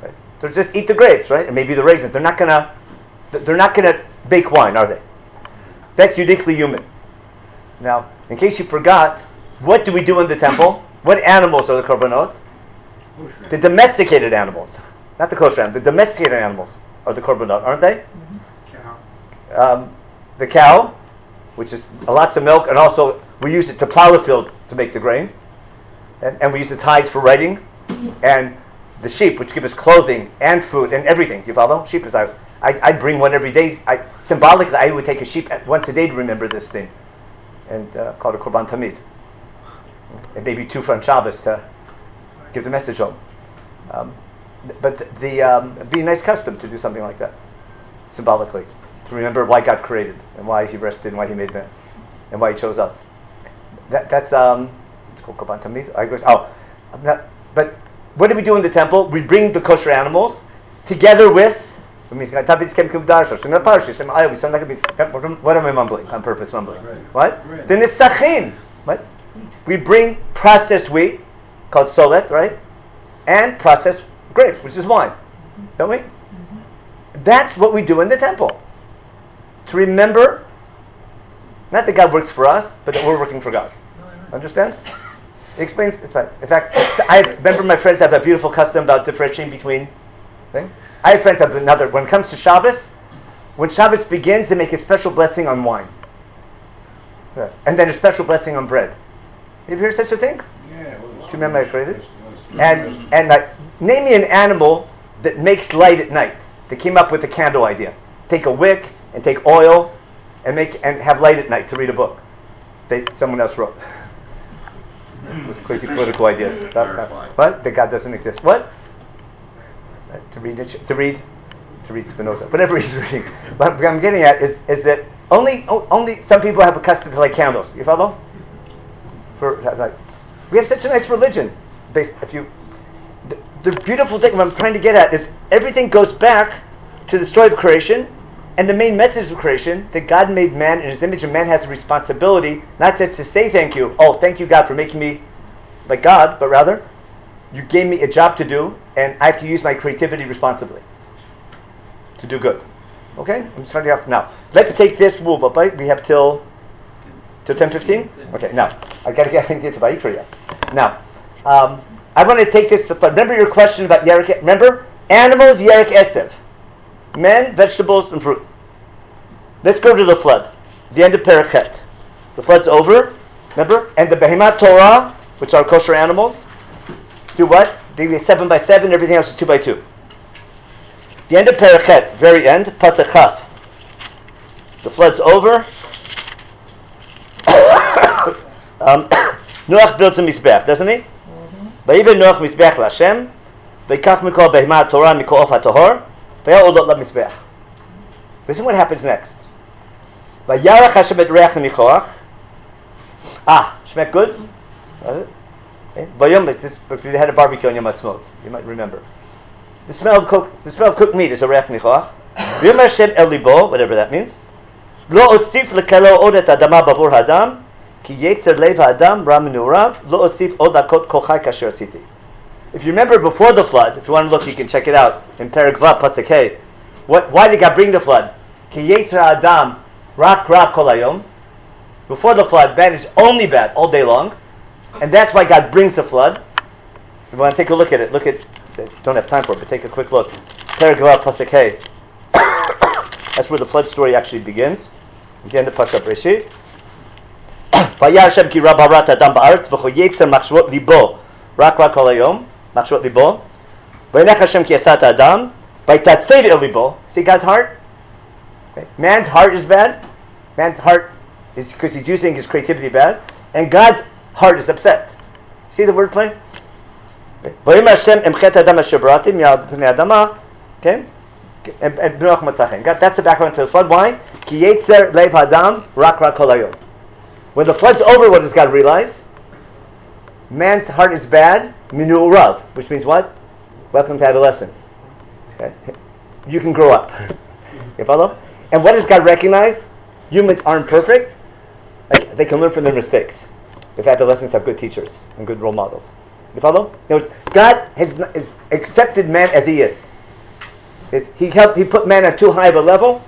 S1: Right? They'll just eat the grapes, right? And maybe the raisins. They're not gonna bake wine, are they? That's uniquely human. Now, in case you forgot, what do we do in the temple? What animals are the korbanot? The domesticated animals, not the kosher animals. The domesticated animals are the korbanot, aren't they?
S6: Cow.
S1: The cow, which is lots of milk, and also we use it to plow the field to make the grain, and we use its hides for writing, and the sheep, which give us clothing and food and everything. You follow? Sheep is I bring one every day. Symbolically, I would take a sheep once a day to remember this thing, and call it a korban tamid, and maybe two from Shabbos to give the message home. But it'd be a nice custom to do something like that, symbolically, to remember why God created and why He rested and why He made man and why He chose us. That's it's called korban tamid. But what do we do in the temple? We bring the kosher animals together with. What am I mumbling? On purpose mumbling. What? The nisachin. What? We bring processed wheat, called solet, right? And processed grapes, which is wine. Don't we? That's what we do in the temple. To remember, not that God works for us, but that we're working for God. Understand? It explains. In fact, I remember my friends have a beautiful custom about differentiating between things. I have friends have another. When it comes to Shabbos, when Shabbos begins, they make a special blessing on wine, and then a special blessing on bread. Have you heard such a thing?
S2: Yeah.
S1: Do you remember I created? And name me an animal that makes light at night. They came up with the candle idea. Take a wick and take oil and have light at night to read a book. Someone else wrote. Crazy political ideas. What? That God doesn't exist. What? To read Spinoza. Whatever he's reading. What I'm getting at is that only some people have a custom to light candles. You follow? We have such a nice religion. The beautiful thing, what I'm trying to get at, is everything goes back to the story of creation and the main message of creation, that God made man in his image, and man has a responsibility not just to say thank you, thank you God for making me like God, but rather, you gave me a job to do, and I have to use my creativity responsibly to do good. Okay? I'm starting off now. Let's take this rule, but we have till 10:15? Okay, now, I got to get into Vayikra yet. Now, I want to take this, remember your question about Yerek, remember? Animals, Yerek Estev. Men, vegetables, and fruit. Let's go to the flood. The end of Perichet. The flood's over, remember? And the Behemat Torah, which are kosher animals, do what? They be 7 by 7, everything else is 2 by 2. The end of Perichet, very end, Pasach Chaf. The flood's over. Noach builds a Mizbech, doesn't he? Vayiven Noach Mizbech LaShem, Vayikach Mikol Behemat Torah Mikol Of HaTohor, Vayal Odot LaMizbech. Listen what happens next. Vayarach Hashem et Reach Nichoach. Shmek good? Vayom, if you had a barbecue on Yom Ha'atzmaut, you might remember. The smell of cooked meat is a Reach Nichoach. Vayom Hashem El Libo, whatever that means. Lo osif lekalo od et adama bavur hadam, ki yetzer lev hadam ra menurav, lo osif od akot kochai kasher asiti. If you remember before the flood, if you want to look, you can check it out in Perek Vav Pasuk Hey. Why did God bring the flood? Ki yetzer adam rak kol hayom. Before the flood, man is only bad all day long, and that's why God brings the flood. You want to take a look at it? Don't have time for it, but take a quick look. Perek Vav Pasuk Hey. That's where the flood story actually begins. The end of Pasuk Breshit. Vayar Hashem ki rab harat adam ba'aretz v'cho yetzer machshavot libo rak kol hayom machshavot libo v'yenech Hashem ki yasat adam v'yitatzev el libo. See God's heart? Okay. Man's heart is bad. Man's heart is because he's using his creativity bad, and God's heart is upset. See the wordplay? V'yom Hashem emchet adam asher baratim yad pnei adama. Okay. And that's the background to the flood. Why? Ki yetzer lev hadam rak kol hayom. When the flood's over, what does God realize? Man's heart is bad, minu urav, which means what? Welcome to adolescence. Okay? You can grow up. You follow? And what does God recognize? Humans aren't perfect. They can learn from their mistakes. If adolescents have good teachers and good role models. You follow? In other words, God has accepted man as he is. He put man at too high of a level,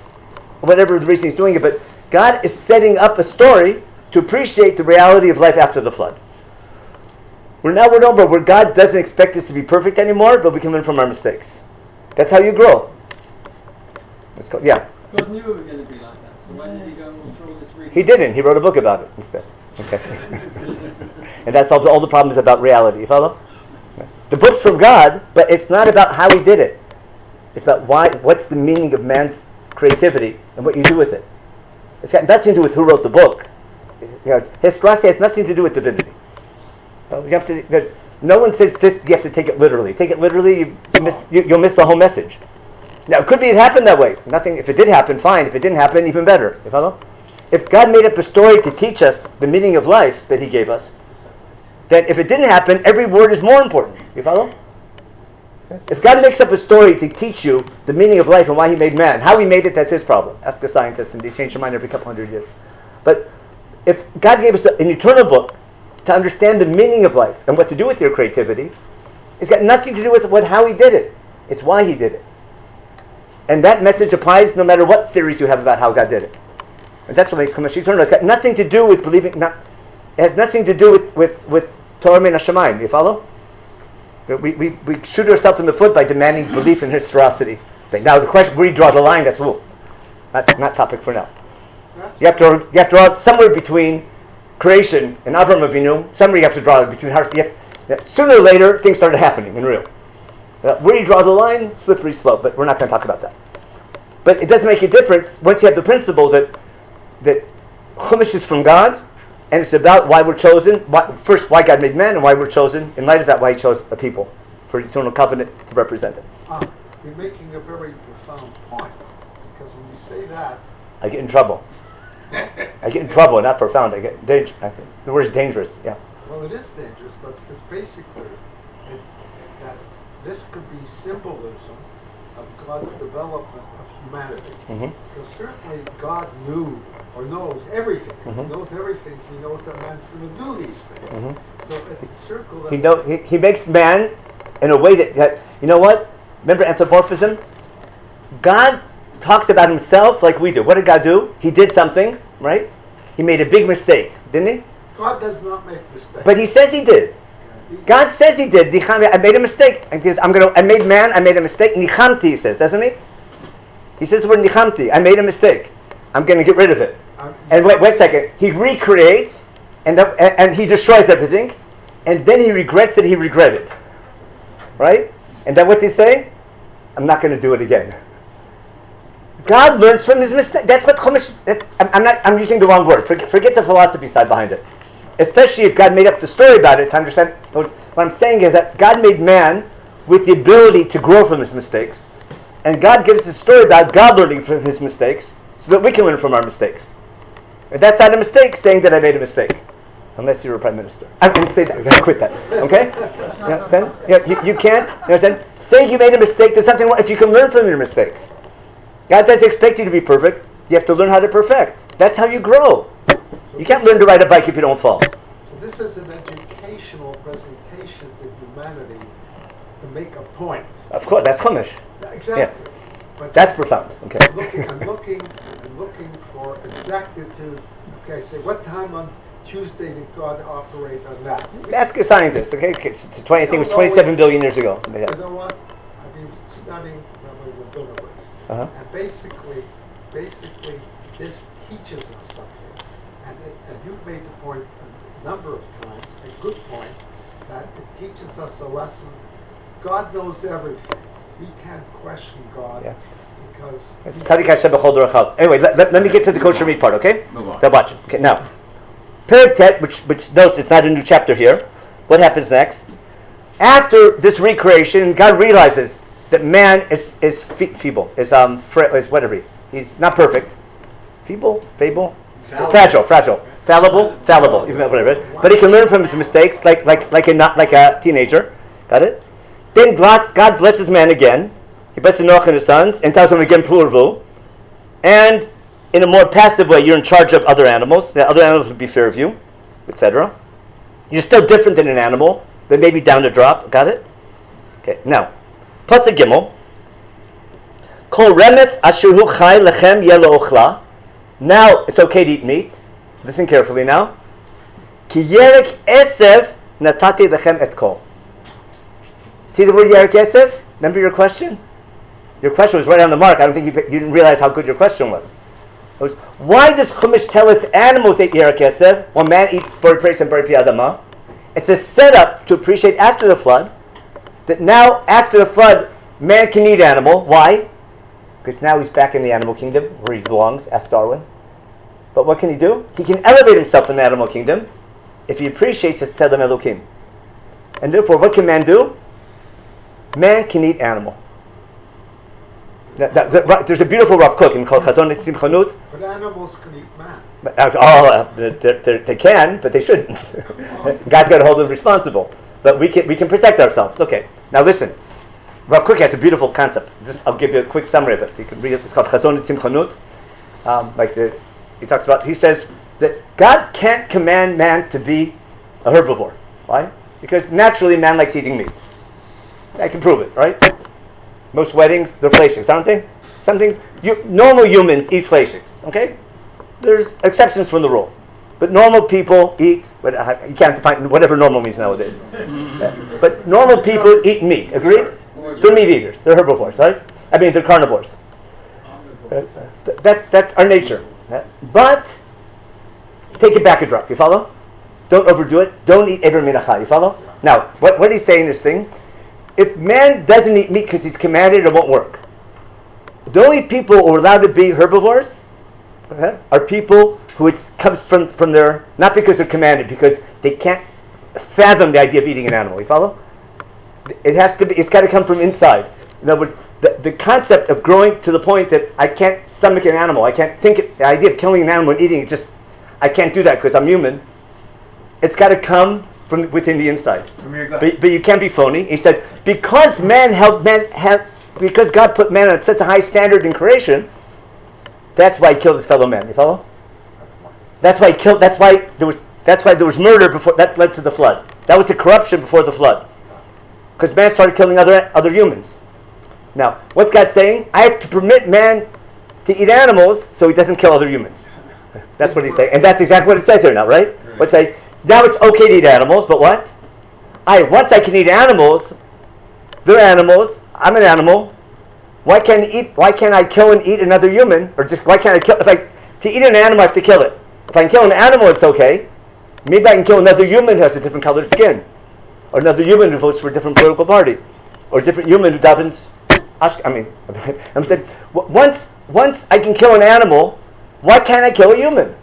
S1: whatever the reason he's doing it, but God is setting up a story to appreciate the reality of life after the flood. We're over where God doesn't expect us to be perfect anymore, but we can learn from our mistakes. That's how you grow. Let's go. Yeah.
S6: God knew it was going to be like that, so why did he go through this reading?
S1: He didn't. He wrote a book about it instead. Okay. And that solves all the problems about reality. You follow? The book's from God, but it's not about how he did it. It's about what's the meaning of man's creativity and what you do with it. It's got nothing to do with who wrote the book. Historicity has nothing to do with divinity. No one says this. You have to take it literally. Take it literally, you'll miss the whole message. Now, it could be it happened that way. Nothing. If it did happen, fine. If it didn't happen, even better. You follow? If God made up a story to teach us the meaning of life that He gave us, then if it didn't happen, every word is more important. You follow? If God makes up a story to teach you the meaning of life and why He made man, how He made it, that's His problem. Ask a scientist, and they change their mind every couple hundred years. But if God gave us an eternal book to understand the meaning of life and what to do with your creativity, it's got nothing to do with how He did it. It's why He did it. And that message applies no matter what theories you have about how God did it. And that's what makes Chumash eternal. It's got nothing to do with believing. It has nothing to do with Torah min Hashamayim. You follow? We shoot ourselves in the foot by demanding belief in historicity. Now the question, where you draw the line, that's rule. Not topic for now. You have to draw somewhere between creation and Avram Avinu. Somewhere you have to draw between hearts. Sooner or later, things started happening in real. Where you draw the line, slippery slope, but we're not going to talk about that. But it doesn't make a difference once you have the principle that Chumash is from God, and it's about why we're chosen, first why God made man, and why we're chosen, in light of that, why he chose a people for eternal covenant to represent it.
S3: You're making a very profound point, because when you say that,
S1: I get in trouble. I get in trouble, not profound. I get dangerous. I think the word is dangerous. Yeah.
S3: well, it is dangerous, but because basically, it's that this could be symbolism of God's development of humanity.
S1: Mm-hmm.
S3: Because certainly God knew or knows everything. If
S1: Mm-hmm.
S3: he knows everything, he knows that man's going to do these things.
S1: Mm-hmm.
S3: So it's a circle that
S1: He makes man in a way that you know what? Remember anthropomorphism? God talks about himself like we do. What did God do? He did something, right? He made a big mistake, didn't he?
S3: God does not make mistakes.
S1: But he says he did. God says he did. I made a mistake. I made man, I made a mistake. Nichamti, he says, doesn't he? He says the word nichamti. I made a mistake. I'm going to get rid of it. And wait a second. He recreates, and he destroys everything, and then he regrets that he regretted. Right? And then what's he say? I'm not going to do it again. God learns from his mistake. That's what Chumash. I'm using the wrong word. Forget the philosophy side behind it. Especially if God made up the story about it to understand. What I'm saying is that God made man with the ability to grow from his mistakes. And God gives us a story about God learning from his mistakes so that we can learn from our mistakes. And that's not a mistake, saying that I made a mistake. Unless you're a prime minister. I can say that. I'm going to quit that. Okay? You can't. You understand? Saying you made a mistake, there's something wrong. If you can learn from your mistakes. God doesn't expect you to be perfect. You have to learn how to perfect. That's how you grow. You can't learn to ride a bike if you don't fall.
S3: So this is an educational presentation to humanity to make a point.
S1: Of course, that's Chumash.
S3: Exactly.
S1: Yeah.
S3: But
S1: That's profound. Okay.
S3: I'm looking for exactitude. Okay, say what time on Tuesday did God operate on that?
S1: Ask a scientist. Okay, I think it was 27 billion years ago. Something like
S3: You
S1: that.
S3: know what? I've been studying Rabbi Rabinowitz,
S1: Uh-huh.
S3: and basically, this teaches us something. And you've made the point a number of times, a good point, that it teaches us a lesson. God knows everything. We can't question God because.
S1: It's Tzadik Hashem b'chol dorach hal. Anyway, let me get to the kosher meat part. Okay.
S7: Move on.
S1: Now watch. Okay. Now, Perek Tet, which notes it's not a new chapter here. What happens next? After this recreation, God realizes that man is feeble, is whatever. He's not perfect. Feeble, fragile, fallible, even whatever. But he can learn from his mistakes, like a teenager. Got it? Then God blesses man again. He blesses Noach and his sons, and tells him again, plurvu. And in a more passive way, you're in charge of other animals. The other animals would be fear of you, etc. You're still different than an animal, but maybe down to drop. Got it? Okay. Now, plus the gimel. Kol remes asher hu chai lechem yelo ochla. Now it's okay to eat meat. Listen carefully now. Ki yerek esev natati lechem et kol. See the word yerek esev? Remember your question? Your question was right on the mark. I don't think you didn't realize how good your question was. It was, why does Chumash tell us animals eat yerek esev while man eats bori pritz and bori pi adama? It's a setup to appreciate after the flood that now after the flood man can eat animal. Why? Because now he's back in the animal kingdom where he belongs. Ask Darwin. But what can he do? He can elevate himself in the animal kingdom if he appreciates his tzedem elokim. And therefore, what can man do? Man can eat animal. There's a beautiful Rav Kook in called Chazon Nitzim Chanut.
S3: But animals can eat man.
S1: They can, but they shouldn't. God's got to hold them responsible. But we can protect ourselves. Okay. Now listen. Rav Kook has a beautiful concept. I'll give you a quick summary of it. You can read it. It's called Chazon Nitzim Chanut. He says that God can't command man to be a herbivore. Why? Because naturally man likes eating meat. I can prove it, right? Most weddings, they're fleischiks, aren't they? Normal humans eat fleischiks, okay? There's exceptions from the rule. But normal people eat, you can't define whatever normal means nowadays. But normal people eat meat, agreed? They're meat eaters, they're herbivores, right? They're carnivores. That's our nature. But take it back a drop, you follow? Don't overdo it. Don't eat every minachah, you follow? Now, what he's saying is thing, if man doesn't eat meat because he's commanded, it won't work. The only people who are allowed to be herbivores are people who it comes from their, not because they're commanded, because they can't fathom the idea of eating an animal. You follow? It's got to come from inside. In other words, the concept of growing to the point that I can't stomach an animal, I can't think, the idea of killing an animal and eating it, I can't do that because I'm human. It's got to come from within the inside. But you can't be phony. He said, because because God put man on such a high standard in creation, that's why he killed his fellow man. You follow? That's why there was murder before that led to the flood. That was the corruption before the flood. Because man started killing other humans. Now, what's God saying? I have to permit man to eat animals so he doesn't kill other humans. That's what he's saying. And that's exactly what it says here now, right? What's say? Now it's okay to eat animals, but what? Once I can eat animals, they're animals, I'm an animal. Why can't I kill and eat another human? Or just why can't I kill? To eat an animal, I have to kill it. If I can kill an animal, it's okay. Maybe I can kill another human who has a different colored skin, or another human who votes for a different political party, or a different human who davens. I'm saying once I can kill an animal, why can't I kill a human?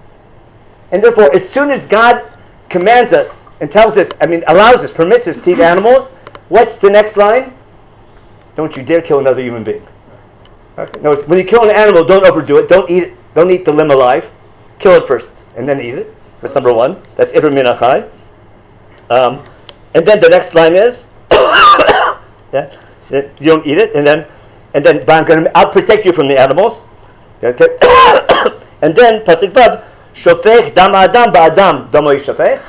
S1: And therefore, as soon as God commands us and tells us, allows us, permits us to eat animals, what's the next line? Don't you dare kill another human being. Okay. No, when you kill an animal, don't overdo it. Don't eat it. Don't eat the limb alive. Kill it first and then eat it. That's number one. That's Ibn Menachem. And then the next line is, you don't eat it, and then but I'll protect you from the animals. Okay. And then pasuk vav, shofech dam adam ba'adam damo yishafech.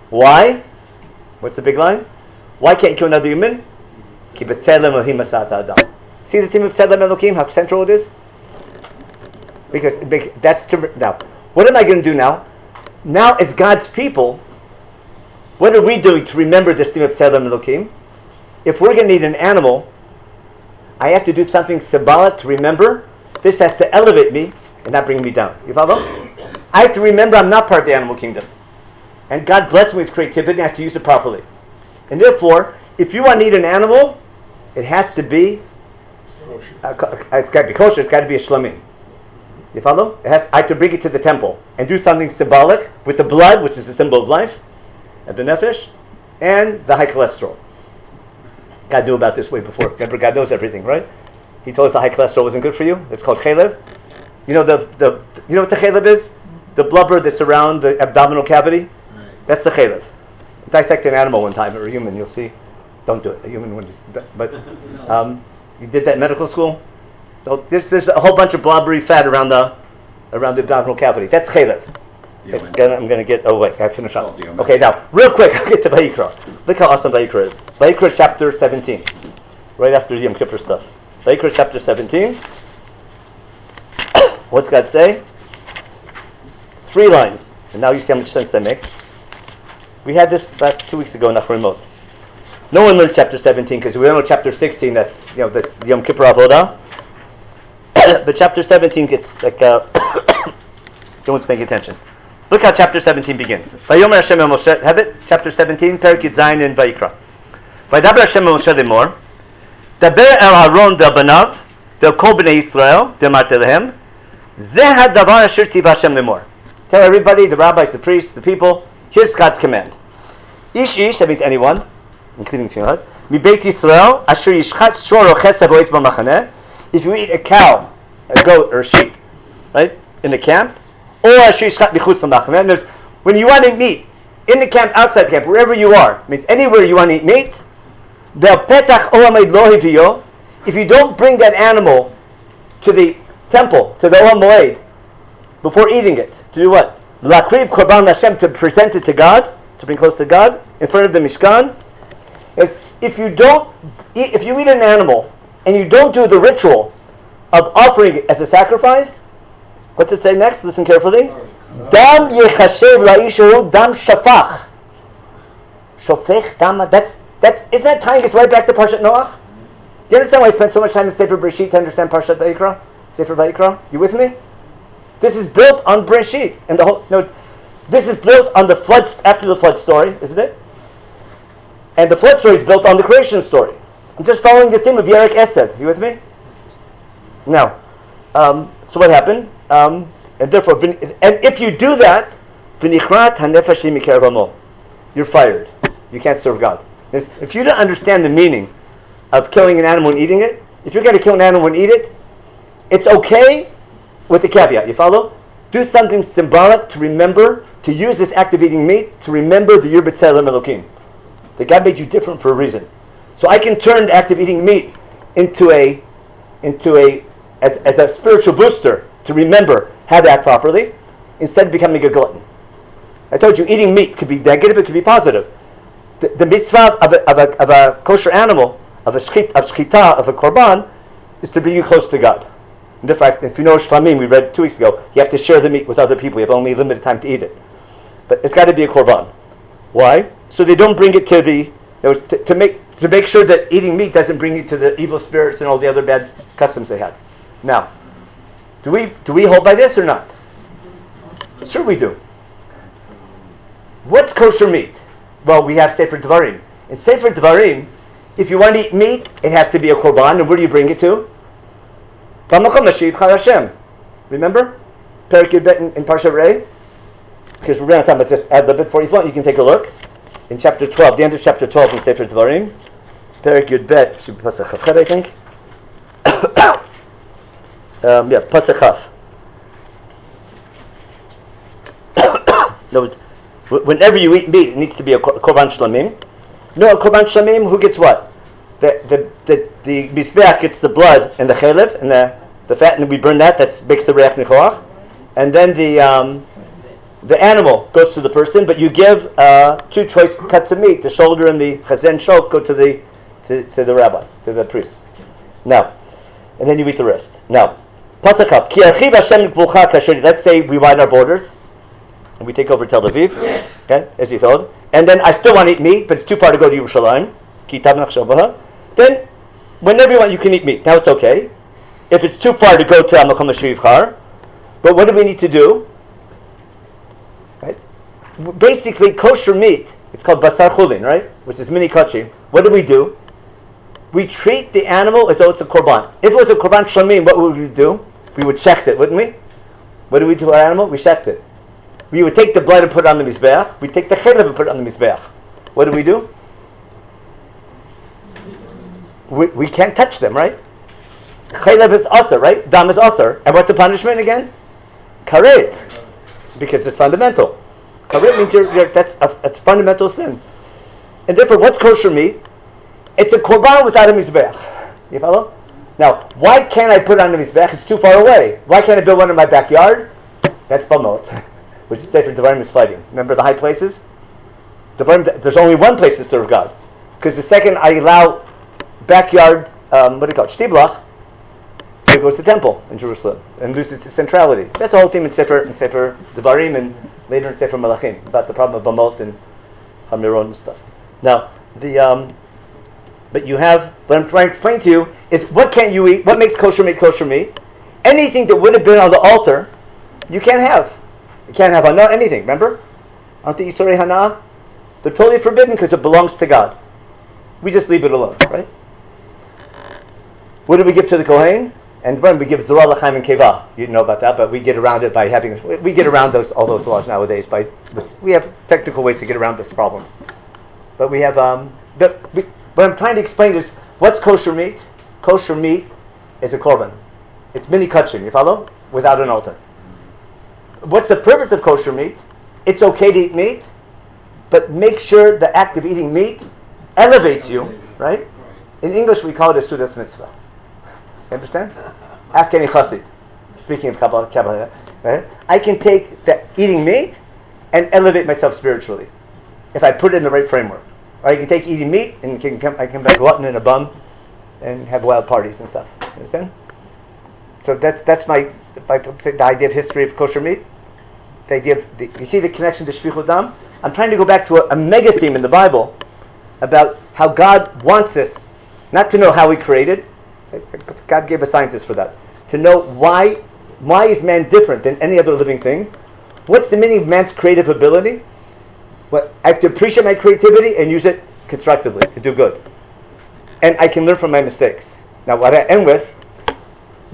S1: Why? What's the big line? Why can't you kill another human? Ki b'tzelem Elohim asat adam. See the theme of Tzelem Elohim, how central it is? Because that's now. What am I going to do now? Now, as God's people, what are we doing to remember this theme of Tzelem Elohim? If we're going to eat an animal, I have to do something symbolic to remember. This has to elevate me and not bring me down. You follow? I have to remember I'm not part of the animal kingdom. And God blessed me with creativity and I have to use it properly. And therefore, if you want to eat an animal, it has to be, it's got to be kosher, it's got to be a shlamim. You follow? I have to bring it to the temple and do something symbolic with the blood, which is the symbol of life, and the nefesh, and the high cholesterol. God knew about this way before. Remember, God knows everything, right? He told us the high cholesterol wasn't good for you. It's called chalev. You know you know what the chalev is? The blubber that surrounds the abdominal cavity. Right. That's the chalev. Dissect an animal one time or a human, you'll see. Don't do it. A human one is, but you did that in medical school. So there's a whole bunch of blubbery fat around the abdominal cavity. That's chalev. I'm going to get. Oh wait, I finished up. Okay, now real quick, I'll get to Vayikra. Look how awesome Vayikra is. Vayikra chapter 17, right after the Yom Kippur stuff. Vayikra chapter 17. What's God say? 3 lines, and now you see how much sense they make. We had this last 2 weeks ago in remote. No one learned chapter 17 because we don't know chapter 16. That's this Yom Kippur Avodah. But chapter 17 gets like no one's paying attention. Look how chapter 17 begins. Vayomer Hashem el Moshe. Have it? Chapter 17, Perek Yud Zayin in Vayikra. Vayidaber Hashem el Moshe lemor. Daber el Aaron ve'el banav ve'el kol bnei Yisrael ve'amarte lehem. Zeh hadavar asher tiva Hashem lemor. Tell everybody, the rabbis, the priests, the people, here's God's command. Ish, that means anyone, including Tefillah. Mi beit Yisrael asher yishchat shor o chesav o etz b'machaneh. If you eat a cow, a goat, or a sheep, right, in the camp, or when you want to eat meat, in the camp, outside the camp, wherever you are, means anywhere you want to eat meat, if you don't bring that animal to the temple, to the Olam Moed, before eating it, to do what? L'akriv korban Hashem, to present it to God, to bring close to God, in front of the Mishkan, is if you eat an animal, and you don't do the ritual of offering it as a sacrifice, what's it say next? Listen carefully. Dam yechashev la'ishu dam shafach. Shofech dam. Isn't that tying us right back to Parshat Noach? Do you understand why I spent so much time in Sefer Bereshit to understand Parshat Vayikra? Sefer Vayikra. You with me? This is built on Bereshit, and this is built on the flood after the flood story, isn't it? And the flood story is built on the creation story. I'm just following the theme of Yerek Esed. You with me? Now, so what happened? And therefore, and if you do that, v'nichrat hanefesh mikerav hamo, you're fired. You can't serve God. If you don't understand the meaning of killing an animal and eating it, if you're going to kill an animal and eat it, it's okay with the caveat. You follow? Do something symbolic to remember, to use this act of eating meat, to remember the Yir B'Tselem Elokim. That God made you different for a reason. So I can turn the act of eating meat into a as a spiritual booster to remember how to act properly, instead of becoming a glutton. I told you, eating meat could be negative, it could be positive. The mitzvah of a kosher animal, of shchita, of a korban, is to bring you close to God. And if you know Shlamim, we read 2 weeks ago, you have to share the meat with other people. You have only limited time to eat it. But it's got to be a korban. Why? So they don't bring it to to make sure that eating meat doesn't bring you to the evil spirits and all the other bad customs they had. Now, do we hold by this or not? Sure we do. What's kosher meat? Well, we have Sefer Dvarim. In Sefer Dvarim, if you want to eat meat, it has to be a korban. And where do you bring it to? Remember? Perik Yud Bet in Parsha Rei? Because we're running out of time, but just add a little bit for you. You can take a look. In chapter 12, the end of chapter 12 in Sefer Dvarim. Perik Yud Bet, should be Pasach Chaf, I think. Pasach Chaf. Whenever you eat meat, it needs to be a korban shlamim. No, a korban shlamim, who gets what? The mizbeach gets the blood and the chelev and the fat, and we burn that. That makes the reach nichoach. And then the animal goes to the person, but you give 2 choice cuts of meat. The shoulder and the chazen shok go to the rabbi, to the priest. Now, and then you eat the rest. Now, pasachap ki archiv Hashem gvulcha kasher. Let's say we widen our borders. And we take over Tel Aviv, okay, as he told. And then I still want to eat meat, but it's too far to go to Yerushalayim. Then, whenever you want, you can eat meat. Now it's okay. If it's too far to go to Amakom Shivchar, but what do we need to do? Right? Basically, kosher meat, it's called basar chulin, right? Which is mini kachim. What do? We treat the animal as though it's a korban. If it was a korban shlamim, what would we do? We would shecht it, wouldn't we? What do we do to our animal? We shecht it. We would take the blood and put it on the mizbeach. We take the chelev and put it on the mizbeach. What do? We can't touch them, right? Chelev is aser, right? Dam is aser. And what's the punishment again? Karet. Because it's fundamental. Karet means that's a fundamental sin. And therefore, what's kosher meat? It's a korban without a mizbeach. You follow? Now, why can't I put it on the mizbeach? It's too far away. Why can't I build one in my backyard? That's bamot. Which is Sefer Devarim is fighting. Remember the high places? There's only one place to serve God. Because the second I allow backyard, what do you call it, shtiblach, it goes to the temple in Jerusalem and loses its centrality. That's the whole theme in Sefer Devarim and later in Sefer Malachim about the problem of Bamot and Hamiron and stuff. Now, but you have, what I'm trying to explain to you is what can't you eat? What makes kosher meat? Anything that would have been on the altar, you can't have. You can't have hana, anything, remember? Ante Isorei hana, they're totally forbidden because it belongs to God. We just leave it alone, right? What do we give to the Kohen? And when we give Zorah, L'chaim, and Keva. You know about that, but we get around it by we get around all those laws nowadays we have technical ways to get around those problems. But we have, what I'm trying to explain is, what's kosher meat? Kosher meat is a korban. It's mini kachim, you follow? Without an altar. What's the purpose of kosher meat? It's okay to eat meat, but make sure the act of eating meat elevates you, right? In English, we call it a sudas mitzvah. You understand? Ask any chassid. Speaking of Kabbalah, right? I can take the eating meat and elevate myself spiritually if I put it in the right framework. Or I can take eating meat and I can be a glutton and a bum and have wild parties and stuff. You understand? So that's the idea of history of kosher meat. The idea of you see the connection to shvichut dam? I'm trying to go back to a mega theme in the Bible about how God wants us not to know how He created. God gave a scientist for that. To know why is man different than any other living thing? What's the meaning of man's creative ability? I have to appreciate my creativity and use it constructively to do good. and I can learn from my mistakes. Now, what I end with,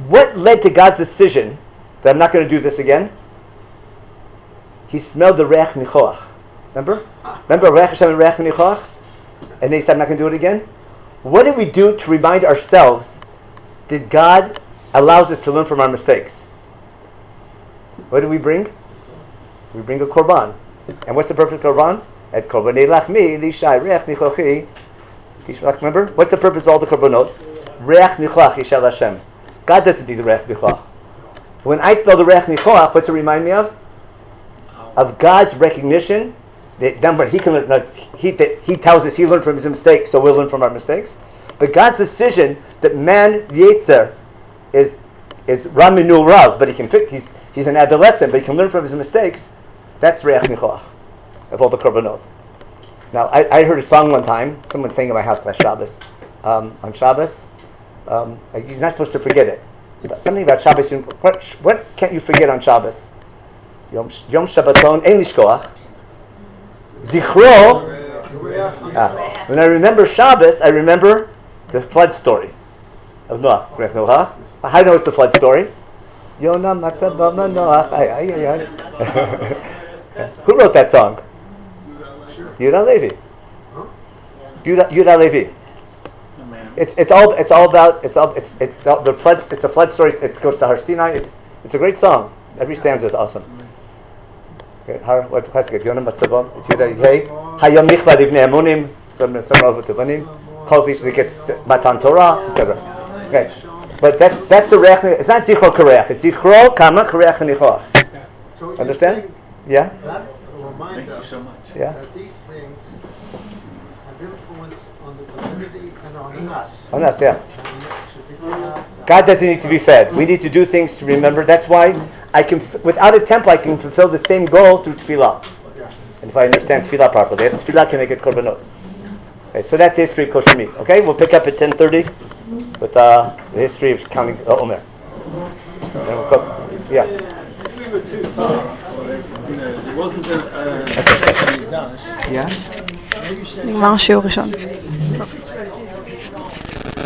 S1: what led to God's decision that I'm not going to do this again? He smelled the reach nichoach. Remember? Remember reich Hashem reich nichoach? And then he said, I'm not going to do it again? What did we do to remind ourselves that God allows us to learn from our mistakes? What do we bring? We bring a korban. And what's the purpose of korban? At korbanei lachmi lishai reich nichochi. Remember? What's the purpose of all the korbanot? Reich nichoach yishal Hashem. God doesn't need the reich nichoach. When I spell the reich nichoach, what's it remind me of? Of God's recognition that number he can learn. He tells us he learned from his mistakes, so we'll learn from our mistakes. But God's decision that man, the Yetzer, is Raminu Rav, but he can fit. He's an adolescent, but he can learn from his mistakes. That's Reach Nichoach of all the korbanot. Now, I heard a song one time. Someone sang in my house last Shabbos. On Shabbos, you're not supposed to forget it. Something about Shabbos. What can't you forget on Shabbos? Yom Shabbaton Ein Lishkoach. Zichro. When I remember Shabbos, I remember the flood story of Noach. How do you know it's the flood story? Yonah Matzah Noach. Who wrote that song? Yudah Levi. Yudah Levi. It's all about the flood. It's a flood story. It goes to Har Sinai. It's a great song. Every stanza is awesome. Okay, what's it? Yonah Matzah. It's Yudah. Hey, Hayom Michbad Ivnei Amunim. Some over to Banim. Kol Pish gets Matan Torah, etc. Okay, but that's the reach. It's not Zichro Kareach. It's Zichro Kama Kareach Nichoach.
S3: So
S1: Understand? Yeah.
S3: That's a reminder
S4: Thank you so much.
S1: Yeah.
S3: that these things have influence on the divinity and on us.
S1: On us, yeah.
S3: And it should be that.
S1: God doesn't need to be fed. We need to do things to remember. That's why I can, without a temple, I can fulfill the same goal through tefillah.
S3: Yeah.
S1: And if I understand tefillah properly, that's tefillah can make it korbanot. Okay, so that's the history of kosher meat. Okay, we'll pick up at 10:30 with the history of counting Omer. Then we'll go, yeah.
S6: We were too far. There wasn't a
S1: Yeah.
S8: נגמר שיעור ראשון. סוף.